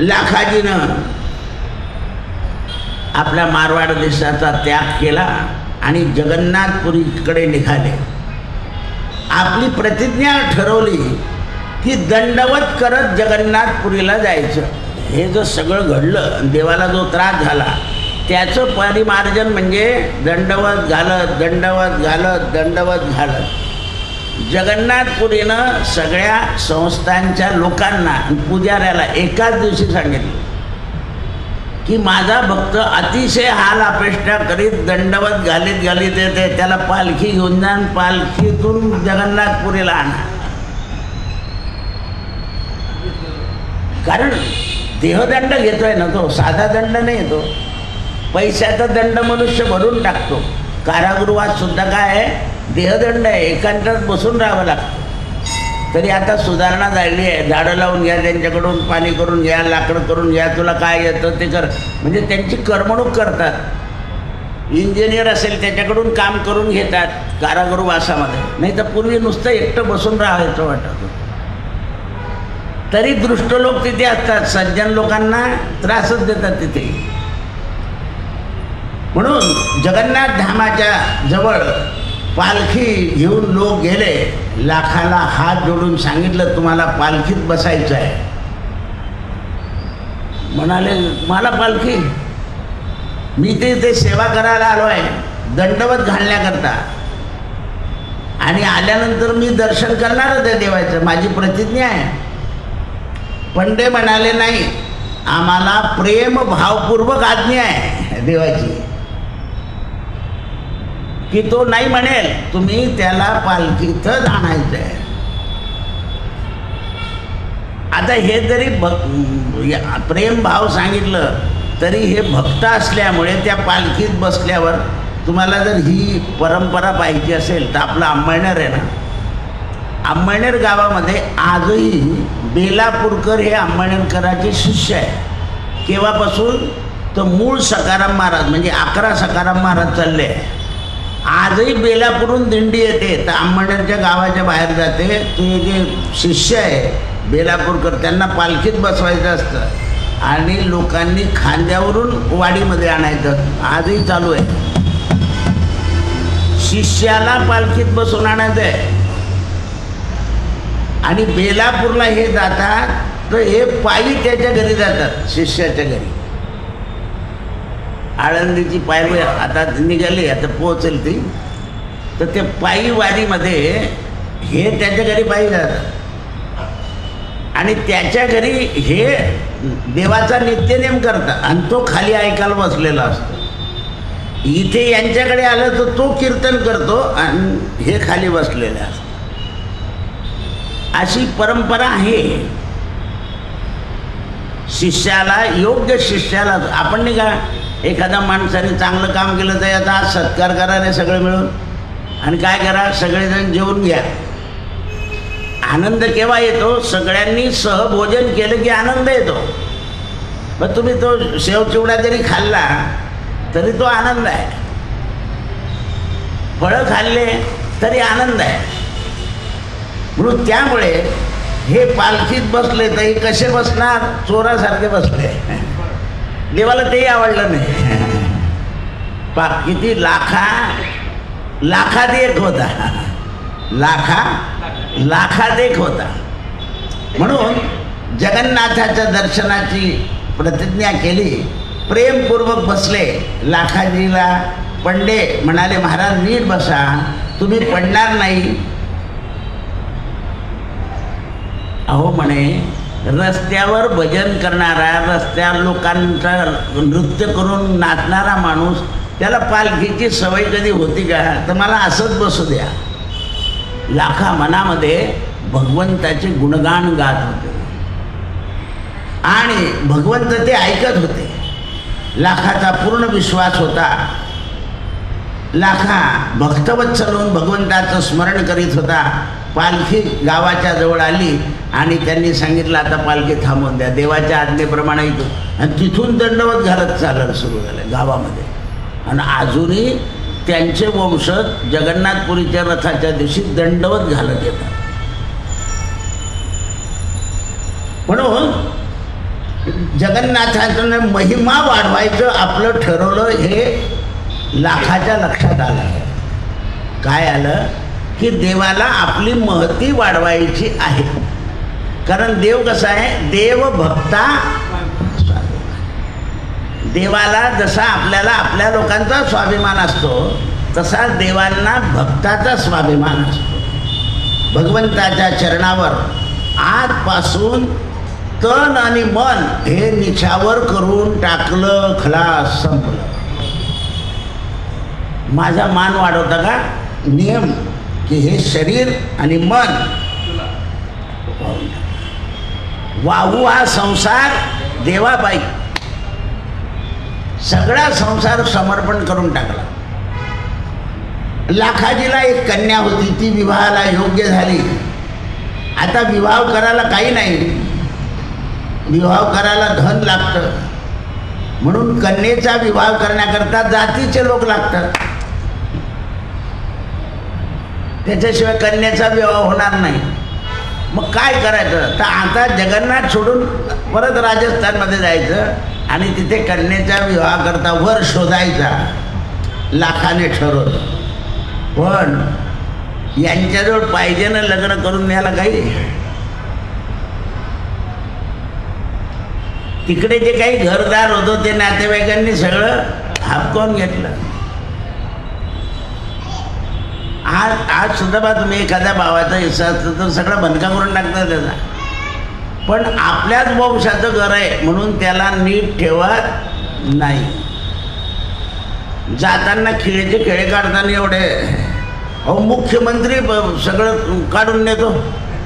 लाखाजीनं आपला मारवाड देशाचा त्याग केला आणि जगन्नाथपुरीकडे निघाले. आपली प्रतिज्ञा ठरवली की दंडवत करत जगन्नाथपुरीला जायचं. हे जो सगळं घडलं, देवाला जो त्रास झाला त्याचं परिमार्जन म्हणजे दंडवत घालत दंडवत घालत दंडवत घालत जगन्नाथपुरीनं सगळ्या संस्थांच्या लोकांना पुजाऱ्याला एकाच दिवशी सांगितलं की माझा भक्त अतिशय हाल अपेष्टा करीत दंडवत घालीत घालीत येते, त्याला पालखी घेऊन जा, पालखीतून जगन्नाथपुरीला आणा. कारण देहदंड घेतोय ना तो, साधा दंड नाही तो. पैशाचा दंड मनुष्य भरून टाकतो. कारागृहात सुद्धा काय आहे, देहदंड आहे. एकांतात बसून राहावं लागतं. तरी आता सुधारणा झाली आहे. झाडं लावून घ्या, त्यांच्याकडून पाणी करून घ्या, लाकडं करून घ्या, तुला काय येतं ते कर. म्हणजे त्यांची करमणूक करतात. इंजिनियर असेल त्याच्याकडून काम करून घेतात कारागृहवासामध्ये. नाही तर पूर्वी नुसतं एकटं बसून राहायचं वाटत. तरी दृष्ट लोक तिथे असतात, सज्जन लोकांना त्रासच देतात तिथे. म्हणून जगन्नाथ धामाच्या जवळ पालखी घेऊन लोक गेले. लाखाला हात जोडून सांगितलं तुम्हाला पालखीत बसायचं आहे. म्हणाले मला पालखी, मी ते सेवा करायला आलो आहे दंडवत घालण्याकरता, आणि आल्यानंतर मी दर्शन करणारच आहे देवाचं, माझी प्रतिज्ञा आहे. पंडे म्हणाले नाही, आम्हाला प्रेम भावपूर्वक आज्ञा आहे देवाची की तो नाही म्हणेल, तुम्ही त्याला पालखीतच आणायचं आहे. आता हे जरी प्रेम भाव सांगितलं तरी हे भक्त असल्यामुळे त्या पालखीत बसल्यावर तुम्हाला जर ही परंपरा पाहिजे असेल तर आपलं अंमळनेर आहे ना, अंमळनेर गावामध्ये आजही बेलापूरकर हे अंमळनेरकरांचे शिष्य आहे. केव्हापासून तर मूळ सकाराम महाराज म्हणजे 11 सकाराम महाराज चालले आहे. आजही बेलापूरहून दिंडी येते तर अंमळनेरच्या गावाच्या बाहेर जाते. ते जे शिष्य आहे बेलापूरकर त्यांना पालखीत बसवायचं असतं आणि लोकांनी खांद्यावरून वाडीमध्ये आणायचं. आजही चालू आहे. शिष्याला पालखीत बसून आणायचं आहे. आणि बेलापूरला हे जातात तर हे पायी त्याच्या घरी जातात, शिष्याच्या घरी. आळंदीची पायरी आता निघाली, आता पोहोचेल ती, तर ते पायी वारीमध्ये हे त्याच्या घरी पायी जातात आणि त्याच्या घरी हे देवाचा नित्यनेम करतात आणि तो खाली ऐकायला बसलेला असतो. इथे यांच्याकडे आलं तर तो कीर्तन करतो आणि हे खाली बसलेले असतात. अशी परंपरा आहे. शिष्याला, योग्य शिष्याला, आपण नाही का एखाद्या माणसाने चांगलं काम केलं तर याचा आज सत्कार करा रे सगळे मिळून, आणि काय करा सगळेजण जेवून घ्या. आनंद केव्हा येतो, सगळ्यांनी सहभोजन केलं की आनंद येतो. मग तुम्ही तो शेव चिवडा जरी खाल्ला तरी तो आनंद आहे. फळं खाल्ले तरी आनंद आहे. म्हणून त्यामुळे हे पालखीत बसले तरी कसे बसणार, चोरासारखे बसले. देवाला तेही आवडलं नाही. किती लाखात एक होता, लाखात एक होता. म्हणून जगन्नाथाच्या दर्शनाची प्रतिज्ञा केली. प्रेमपूर्वक बसले. लाखाजीला पंडे म्हणाले महाराज नीट बसा, तुम्ही पडणार नाही. अहो म्हणे रस्त्यावर भजन करणारा, रस्त्यावर लोकांचा नृत्य करून नाचणारा माणूस, त्याला पालखीची सवय कधी होती का? तर मला असंच बसू द्या. लाखा मनामध्ये भगवंताचे गुणगान गात होते आणि भगवंत ते ऐकत होते. लाखाचा पूर्ण विश्वास होता. लाखा भक्तवत्सल होऊन भगवंताचं स्मरण करीत होता. पालखी गावाच्या जवळ आली आणि त्यांनी सांगितलं आता पालखी थांबवून द्या. देवाच्या आज्ञेप्रमाणे आणि तिथून दंडवत घालत चालायला सुरू झालं गावामध्ये. आणि अजूनही त्यांचे वंशज जगन्नाथपुरीच्या रथाच्या दिवशी दंडवत घालत येतात. म्हणून जगन्नाथाचं महिमा वाढवायचं आपलं ठरवलं. हे लाखाच्या लक्षात आलं. काय आलं की देवाला आपली महती वाढवायची आहे. कारण देव कसा आहे, देव भक्ता स्वाभिमान. देवाला जसा आपल्याला आपल्या लोकांचा स्वाभिमान असतो, तसा देवांना भक्ताचा स्वाभिमान असतो. भगवंताच्या चरणावर आजपासून तन आणि मन हे निछावर करून टाकलं, खलास, संपलं. माझा मान वाढवता का नियम की हे शरीर आणि मन वाहू हा संसार देवाबाई सगळा संसार समर्पण करून टाकला. लाखाजीला एक कन्या होती, ती विवाहाला योग्य झाली. आता विवाह करायला काही नाही, विवाह करायला धन लागतं. म्हणून कन्येचा विवाह करण्याकरता जातीचे लोक लागतात. त्याच्याशिवाय कन्याचा विवाह होणार नाही. मग काय करायचं? तर आता जगन्नाथ सोडून परत राजस्थानमध्ये जायचं आणि तिथे कन्याचा विवाह करता वर शोधायचा. लाखाने ठरवलं. पण यांच्याजवळ पाहिजे ना लग्न करून न्यायला काही. तिकडे जे काही घरदार होतं ते नातेवाईकांनी सगळं हापकावून घेतलं. आज सुद्धा बा तुम्ही एखाद्या भावाचा हिस्सा असतं तर सगळा बनका करून टाकतात त्याचा. पण आपल्याच वंशाचं घर आहे म्हणून त्याला नीट ठेवत नाही. जाताना खेळेचे खेळे काढताना एवढे. अहो मुख्यमंत्री सगळं काढून नेतो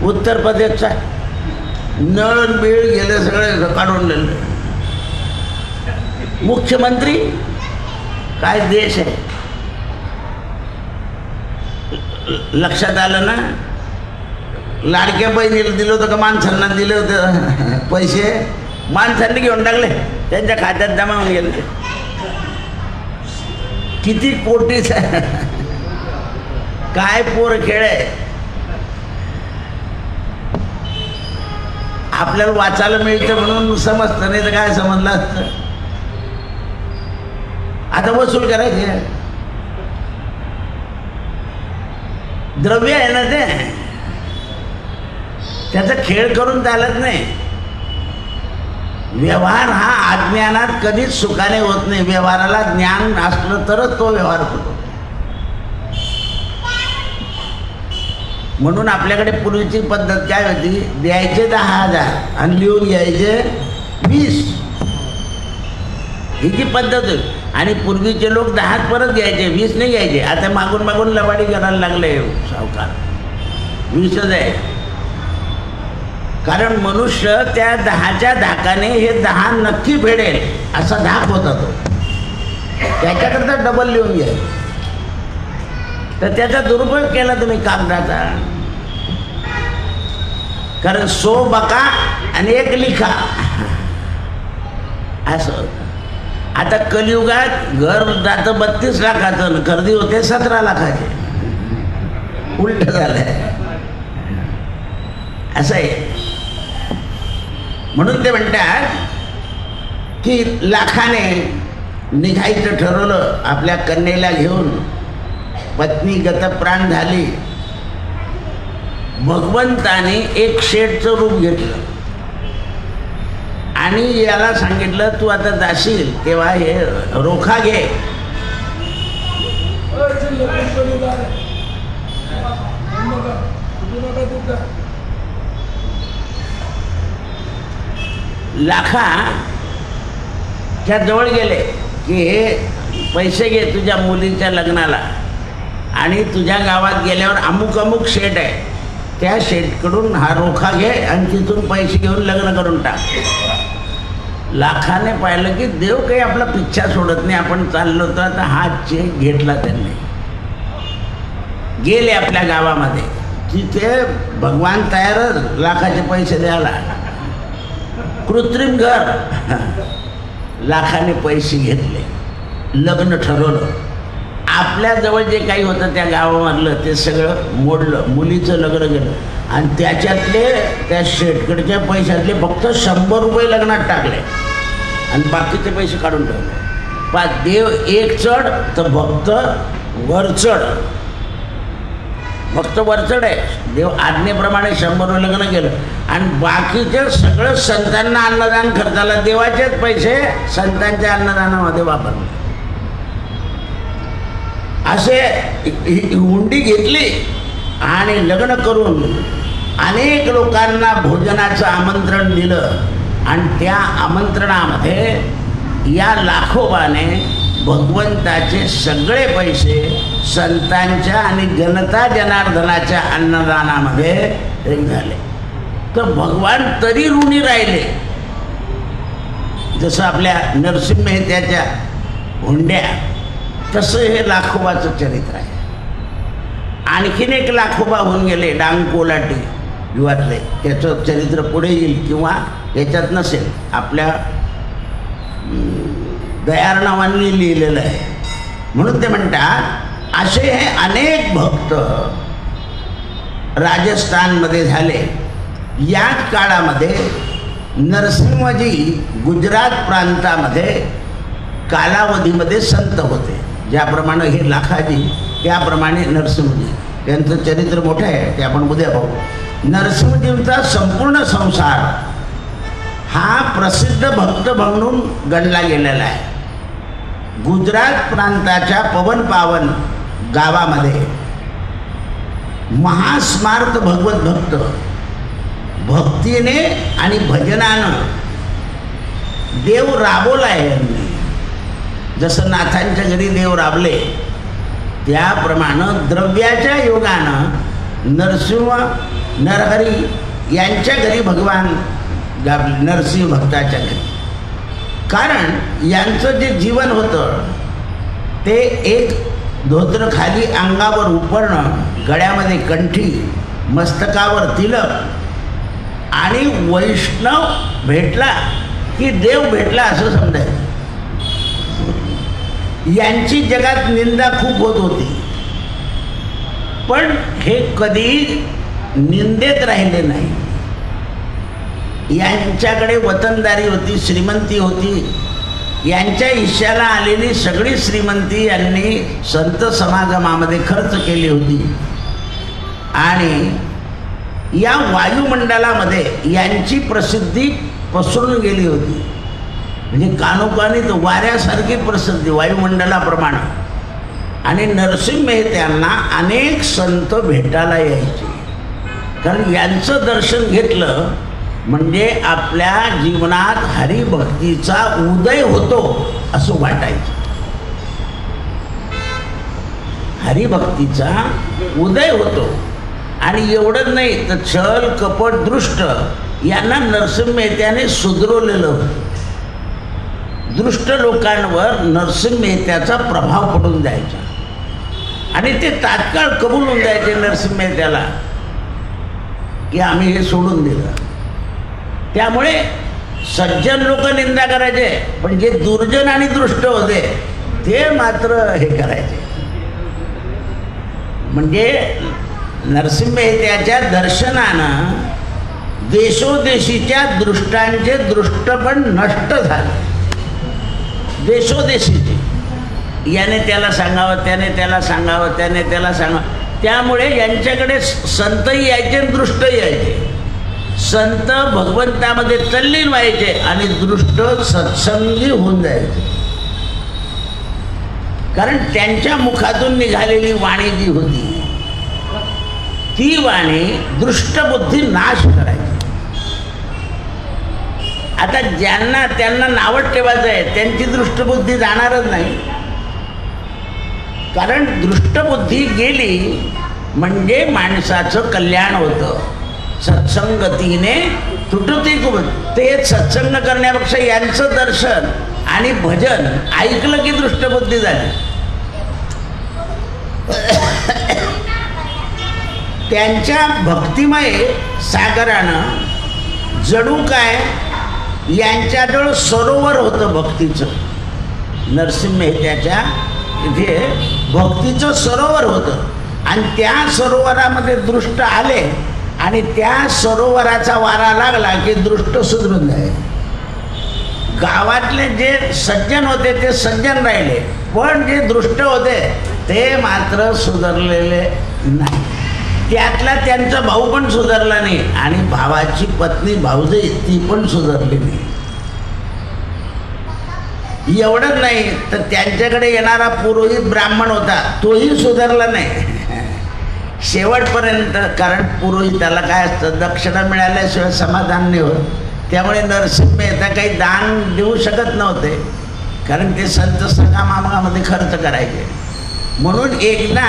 उत्तर प्रदेशचा. नळ बीळ गेले सगळे काढून नेले. मुख्यमंत्री काय देश आहे. लक्षात आलं ना. लाडक्या बहिणीला दिलं होतं का माणसांना दिले होते पैसे? माणसांनी घेऊन टाकले, त्यांच्या खात्यात जमा होऊन गेले. किती कोटीच काय पोर खेळ आहे. आपल्याला वाचायला मिळतं म्हणून समजतं, नाही तर काय समजलं असतं. आता वसूल करायचे. द्रव्य आहे ना ते, त्याचा खेळ करून चालत नाही. व्यवहार हा अज्ञानात कधीच सुखाने होत नाही. व्यवहाराला ज्ञान असलं तरच तो व्यवहार होतो. म्हणून आपल्याकडे पूर्वीची पद्धत काय होती, द्यायचे 10,000 आणि लिहून घ्यायचे 20. ही जी पद्धत होती. आणि पूर्वीचे लोक 10 परत घ्यायचे, 20 नाही घ्यायचे. आता मागून मागून लबाडी करायला लागले सावकार. 20च आहे. कारण मनुष्य त्या 10च्या धाकाने हे 10 नक्की फेडेल असा धाक होता तो. त्याच्याकरता डबल लिहून घ्या. तर त्याचा दुरुपयोग केला तुम्ही कागदाचा. कारण 100 बका आणि 1 लिखा असं. आता कलियुगात घर जातं 32 लाखाचं, खरेदी होते 17 लाखाचे. उलट झालंय असं आहे. म्हणून ते म्हणतात की लाखाने निघायचं ठरवलं. आपल्या कन्येला घेऊन पत्नी गतप्राण झाली. भगवंताने एक शेठचं रूप घेतलं आणि याला सांगितलं तू आता जाशील तेव्हा हे रोखा घे. लाखाच्या जवळ गेले की हे पैसे घे तुझ्या मुलीच्या लग्नाला, आणि तुझ्या गावात गेल्यावर अमुक अमुक शेट आहे, त्या शेटकडून हा रोखा घे आणि तिथून पैसे घेऊन लग्न करून टाक. लाखाने पाहिलं की देव काही आपला पिच्छा सोडत नाही, आपण चाललो तर आता हा चेक घेतला त्यांनी. गेले आपल्या गावामध्ये, तिथे भगवान तयारच लाखाचे पैसे द्यायला. कृत्रिम घर, लाखाने पैसे घेतले, लग्न ठरवलं. आपल्याजवळ जे काही होतं त्या गावामधलं ते सगळं मोडलं, मुलीचं लग्न गेलं, आणि त्याच्यातले त्या शेटकडच्या पैशातले फक्त 100 रुपये लग्नात टाकले आणि बाकीचे पैसे काढून ठेवले. पा देव एक चढ तर भक्त वरचढ. भक्त वरचढ आहे. देव आज्ञेप्रमाणे 100 लग्न केलं आणि बाकीचे सगळं संतांना अन्नदान खर्चाला देवाचेच पैसे संतांच्या अन्नदानामध्ये वापरले. असे हुंडी घेतली आणि लग्न करून अनेक लोकांना भोजनाचं आमंत्रण दिलं, आणि त्या आमंत्रणामध्ये या लाखोबाने भगवंताचे सगळे पैसे संतांच्या आणि जनता जनार्दनाच्या अन्नदानामध्ये झाले. तर भगवान तरी ऋणी राहिले. जसं आपल्या नरसिंह मेहत्याच्या हुंड्या, तसं हे लाखोबाचं चरित्र आहे. आणखीन एक लाखोबा होऊन गेले डांग कोलाटी युवातले. त्याचं चरित्र पुढे येईल किंवा याच्यात नसेल, आपल्या दयार्णवांनी लिहिलेलं आहे. म्हणून ते म्हणतात असे हे अनेक भक्त राजस्थानमध्ये झाले. याच काळामध्ये नरसिंहजी गुजरात प्रांतामध्ये कालावधीमध्ये संत होते. ज्याप्रमाणे हे लाखाजी त्याप्रमाणे नरसिंहजी, त्यांचं चरित्र मोठं आहे, ते आपण उद्या पाहू. नरसिंहजींचा संपूर्ण संसार हा प्रसिद्ध भक्त म्हणून गणला गेलेला आहे. गुजरात प्रांताच्या पवन पावन गावामध्ये महास्मार्त भगवत भक्त भक्तीने आणि भजनानं देव राबवला आहे यांनी. जसं नाथांच्या घरी देव राबले त्याप्रमाणे द्रव्याच्या योगानं नरसिंह नरहरी यांच्या घरी भगवान गाबले, नरसिंह भक्ताच्या घरी. कारण यांचं जे जीवन होतं ते एक धोत्र खाली अंगावर उपरणं, गळ्यामध्ये कंठी, मस्तकावर तिलक, आणि वैष्णव भेटला की देव भेटला असं समजायचं. यांची जगात निंदा खूप होत होती, पण हे कधी निंदेत राहिले नाही. यांच्याकडे वतनदारी होती, श्रीमंती होती. यांच्या ईशाला आलेली सगळी श्रीमंती यांनी संत समागमामध्ये खर्च केली होती, आणि या वायुमंडलामध्ये यांची प्रसिद्धी पसरून गेली होती. म्हणजे कानोकानीत वाऱ्यासारखी प्रसिद्धी वायुमंडलाप्रमाणे. आणि नरसिंह मेहत्यांना अनेक संत भेटायला यायचे, कारण यांचं दर्शन घेतलं म्हणजे आपल्या जीवनात हरिभक्तीचा उदय होतो असं वाटायचं. हरिभक्तीचा उदय होतो. आणि एवढंच नाही तर छल कपट दृष्ट यांना नरसिंह मेहत्याने सुधरवलेलं होतं. दृष्ट लोकांवर नरसिंह मेहत्याचा प्रभाव पडून जायचा आणि ते तात्काळ कबूल होऊन जायचे नरसिंह मेहत्याला की आम्ही हे सोडून दिलं. त्यामुळे सज्जन लोक निंदा करायचे, पण जे दुर्जन आणि दृष्ट होते ते मात्र हे करायचे. म्हणजे नरसिंह मेहत्याच्या दर्शनानं देशोदेशीच्या दृष्टांचे दृष्टपण नष्ट झाले. देशोदेशीचे, याने त्याला सांगावं, त्याने त्याला सांगावं, त्याने त्याला सांगावं. त्यामुळे यांच्याकडे संतही यायचे आणि दृष्टही यायचे. संत भगवंतामध्ये तल्लीन व्हायचे आणि दृष्ट सत्संगी होऊन जायचे. कारण त्यांच्या मुखातून निघालेली वाणी जी होती ती वाणी दृष्टबुद्धी नाश करायची. आता ज्यांना त्यांना नावं ठेवायचं आहे त्यांची दृष्टबुद्धी जाणारच नाही. कारण दृष्टबुद्धी गेली म्हणजे माणसाचं कल्याण होतं. सत्संगतीने तुटती कुबत. ते सत्संग करण्यापेक्षा यांचं दर्शन आणि भजन ऐकलं की दृष्टबुद्धी झाली. त्यांच्या भक्तिमय सागरानं जणू काय यांच्याजवळ सरोवर होतं भक्तीचं. नरसिंह मेहत्याच्या इथे भक्तीचं सरोवर होतं आणि त्या सरोवरामध्ये दृष्ट आले आणि त्या सरोवराचा वारा लागला की दृष्ट सुधरून जाईल. गावातले जे सज्जन होते ते सज्जन राहिले, पण जे दृष्ट होते ते मात्र सुधारलेले नाही. त्यातला त्यांचा भाऊ पण सुधारला नाही आणि भावाची पत्नी भाऊजाई ती पण सुधारली नाही. एवढंच नाही तर त्यांच्याकडे येणारा पुरोहित ब्राह्मण होता तोही सुधारला नाही शेवटपर्यंत. कारण पुरोहिताला काय असतं, दक्षिणा मिळाल्याशिवाय समाधान नाही होत. त्यामुळे नरसिंह मेहता काही दान देऊ शकत नव्हते, कारण ते संत सकामामध्ये खर्च करायचे. म्हणून एकदा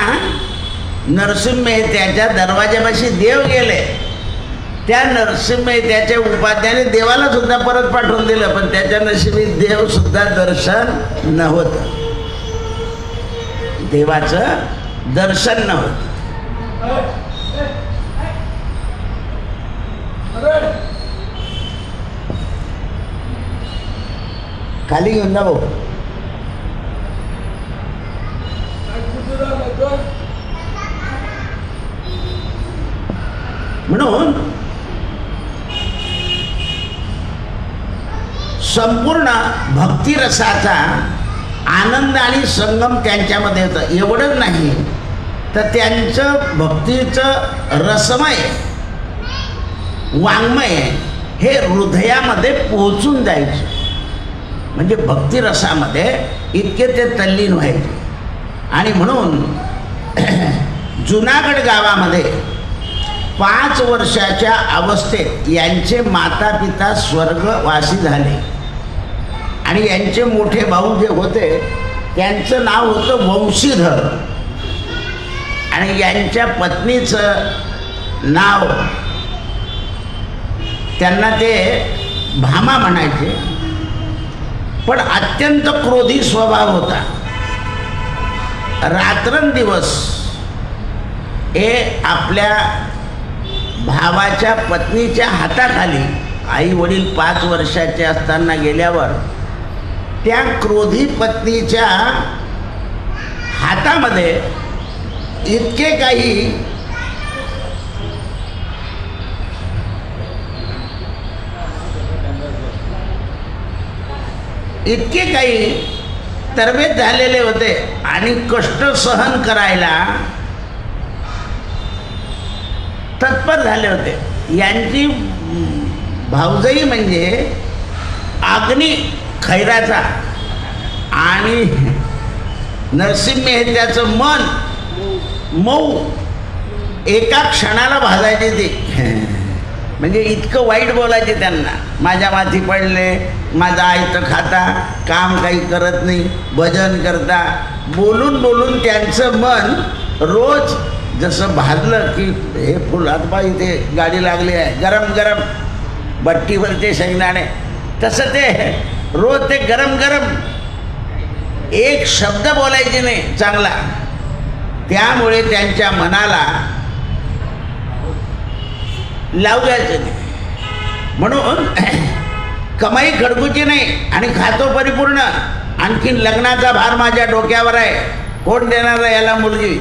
नरसिंह मेहत्याच्या दरवाजापाशी देव गेले. त्या नरसिंह मेहत्याच्या उपाध्याने देवाला सुद्धा परत पाठवून दिलं, पण त्याच्या नशिबी देव सुद्धा दर्शन नव्हतं. देवाचं दर्शन नव्हतं. खाली घेऊन जा भाऊ. म्हणून संपूर्ण भक्तिरसाचा आनंद आणि संगम त्यांच्यामध्ये होतं. एवढंच नाही तर त्यांचं भक्तीचं रसमय वाङ्मय हे हृदयामध्ये पोहोचून जायचं. म्हणजे भक्तिरसामध्ये इतके ते तल्लीन व्हायचे. आणि म्हणून जुनागड गावामध्ये 5 वर्षाच्या अवस्थेत यांचे माता पिता स्वर्गवासी झाले आणि यांचे मोठे भाऊ जे होते त्यांचं नाव होतं वंशीधर आणि यांच्या पत्नीचं नाव त्यांना ते भामा म्हणायचे. पण अत्यंत क्रोधी स्वभाव होता. रात्रंदिवस हे आपल्या भावाच्या पत्नीच्या हाताखाली, आई वडील 5 वर्षाचे असताना गेल्यावर त्या क्रोधी पत्नीच्या हातामध्ये इतके काही तरबेज झालेले होते आणि कष्ट सहन करायला तत्पर झाले होते. यांची भाऊजाई म्हणजे अग्नी खैराचा आणि नरसिंह मेहत्याचं मन मऊ एका क्षणाला भाजायचे ते. म्हणजे इतकं वाईट बोलायचे त्यांना. माझ्या माथी पडले, माझा आयतं खाता, काम काही करत नाही, भजन करता, बोलून बोलून त्यांचं मन रोज जसं भाजलं की हे फुल हातबा इथे गाडी लागली आहे, गरम गरम भट्टीवरचे शेंगदाणे, तसं ते रोज ते गरम गरम एक शब्द बोलायचे नाही चांगला. त्यामुळे त्यांच्या मनाला लावू द्यायचं नाही. म्हणून कमाई खडकूची नाही आणि खातो परिपूर्ण, आणखीन लग्नाचा भार माझ्या डोक्यावर आहे, कोण देणार आहे याला मुलगी,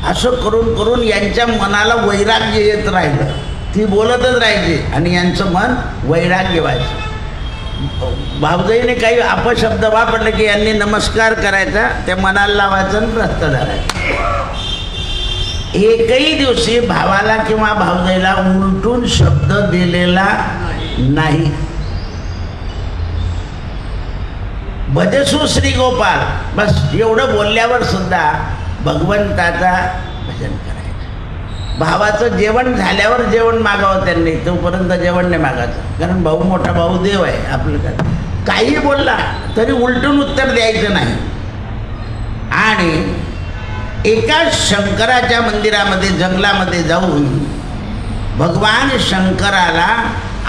असं करून करून यांच्या मनाला वैराग्य येत राहिलं. ती बोलतच राहायची आणि यांचं मन वैराग्य व्हायचं. भाऊजाईने काही अपशब्द वापरले की यांनी नमस्कार करायचा, त्या मनाला लावायचं आणि रस्ता धरायचा. एकही दिवशी भावाला किंवा भाऊजाईला उलटून शब्द दिलेला नाही. भजसू श्री गोपाल, बस एवढं बोलल्यावर सुद्धा भगवंताचा भजन करायचं. भावाचं जेवण झाल्यावर जेवण मागावं त्यांनी, तोपर्यंत जेवण नाही मागायचं, कारण भाऊ मोठा भाऊ देव आहे आपल्याला. काही बोलला तरी उलटून उत्तर द्यायचं नाही. आणि एका शंकराच्या मंदिरामध्ये जंगलामध्ये जाऊन भगवान शंकराला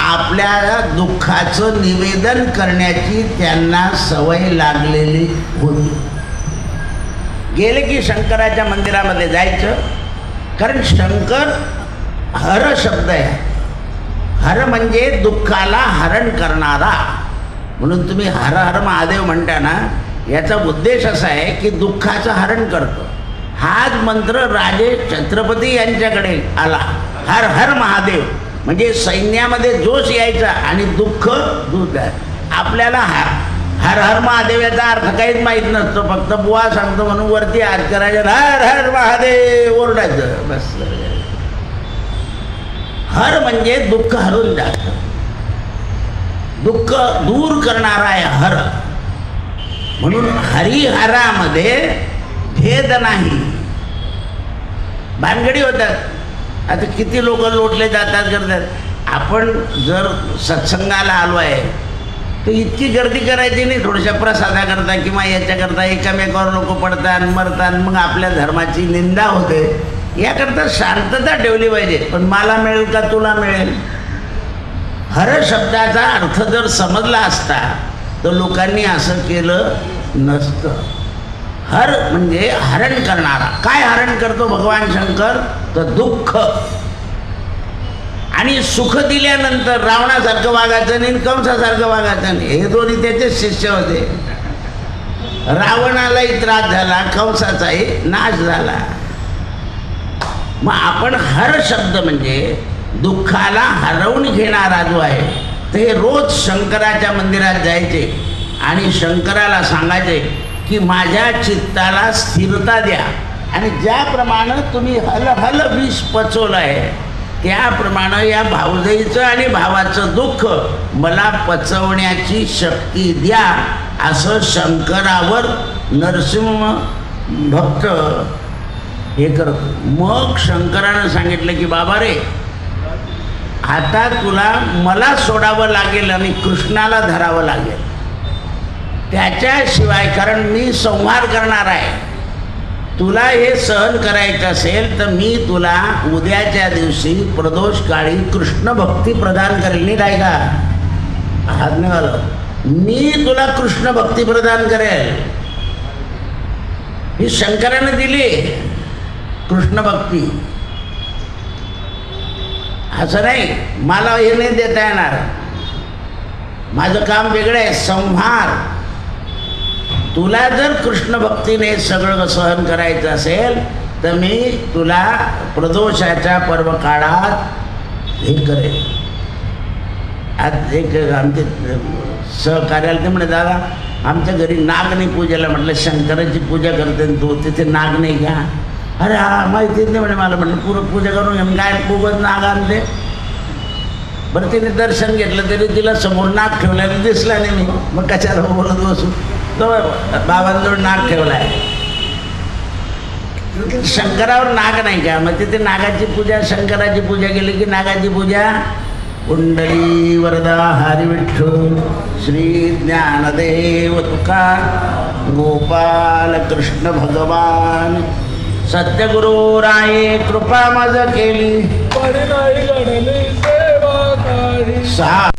आपल्या दुःखाचं निवेदन करण्याची त्यांना सवय लागलेली होती. गेले की शंकराच्या मंदिरामध्ये जायचं, कारण शंकर हर शब्द आहे. हर म्हणजे दुःखाला हरण करणारा, म्हणून तुम्ही हर हर महादेव म्हणता ना, याचा उद्देश असा आहे की दुःखाचं हरण करतो. हाच मंत्र राजे छत्रपती यांच्याकडे आला, हर हर महादेव, म्हणजे सैन्यामध्ये जोश यायचा आणि दुःख दूर. आपल्याला हर हर महादेव याचा अर्थ काहीच माहीत नसतो, फक्त बुवा सांगतो म्हणून वरती हात करायचा, हर हर महादेव ओरडायचं बस. हर म्हणजे दुःख हरून जातं, दुःख दूर करणारा आहे हर. म्हणून हरिहरामध्ये भेद नाही, भानगडी होतात. आता किती लोक लोटले जातात करतात. आपण जर सत्संगाला आलो आहे तर इतकी गर्दी करायची नाही, थोड्याशा प्रसादाकरता किंवा याच्याकरता एकामेकावर लोक पडतात मरतात, मग आपल्या धर्माची निंदा होते. याकरता शांतता ठेवली पाहिजे. पण मला मिळेल का तुला मिळेल, हर शब्दाचा अर्थ जर समजला असता तर लोकांनी असं केलं नसतं. हर म्हणजे हरण करणारा. काय हरण करतो भगवान शंकर, तर दुःख. आणि सुख दिल्यानंतर रावणासारखं वागायचं नाही, कंसासारखं वागायचं नाही. हे दोन्ही त्याचे शिष्य होते. रावणालाही त्रास झाला, कंसाचाही नाश झाला. मग आपण हर शब्द म्हणजे दुःखाला हरवून घेणारा जो आहे, ते रोज शंकराच्या मंदिरात जायचे आणि शंकराला सांगायचे की माझ्या चित्ताला स्थिरता द्या, आणि ज्याप्रमाणे तुम्ही हल हल विष पचवलं आहे त्याप्रमाणे या भावजाईचं आणि भावाचं दुःख मला पचवण्याची शक्ती द्या, असं शंकरावर नरसिंह भक्त हे करतो. मग शंकरानं सांगितलं की बाबा रे, आता तुला मला सोडावं लागेल आणि कृष्णाला धरावं लागेल त्याच्याशिवाय, कारण मी संहार करणार आहे. तुला हे सहन करायचं असेल तर मी तुला उद्याच्या दिवशी प्रदोष काळी कृष्ण भक्ती प्रदान करेल. नाही काय का हात नाही घालव, मी तुला कृष्ण भक्ती प्रदान करेल. ही शंकराने दिली कृष्ण भक्ती. असं नाही मला हे नाही देता येणार, माझं काम वेगळं आहे, संहार. तुला जर कृष्ण भक्तीने सगळं सहन करायचं असेल तर मी तुला प्रदोषाच्या पर्व काळात हे करेल. आज एक आमचे सहकार्याला ते म्हणे, दादा आमच्या घरी नाग नाही पूजेला. म्हटलं शंकराची पूजा करते तू, तिथे नाग नाही का? अरे हा माहितीच नाही म्हणे मला. म्हटलं पूर्ण पूजा करून घेऊन काय खूपच नाग आणते. बरं तिने दर्शन घेतलं तरी तिला समोर नाग ठेवल्याने दिसला नाही. मी मग कशाला बोलत बसू, तो बाबांजवळ नाग ठेवला आहे. शंकरावर नाग नाही का? मग तिथे नागाची पूजा, शंकराची पूजा केली की नागाची पूजा. कुंडली वरदा हरी विठ्ठल श्री ज्ञानदेव तुकार गोपाल कृष्ण भगवान सत्यगुरु राये कृपा मज केली पण नाही घडली सेवा काही. सहा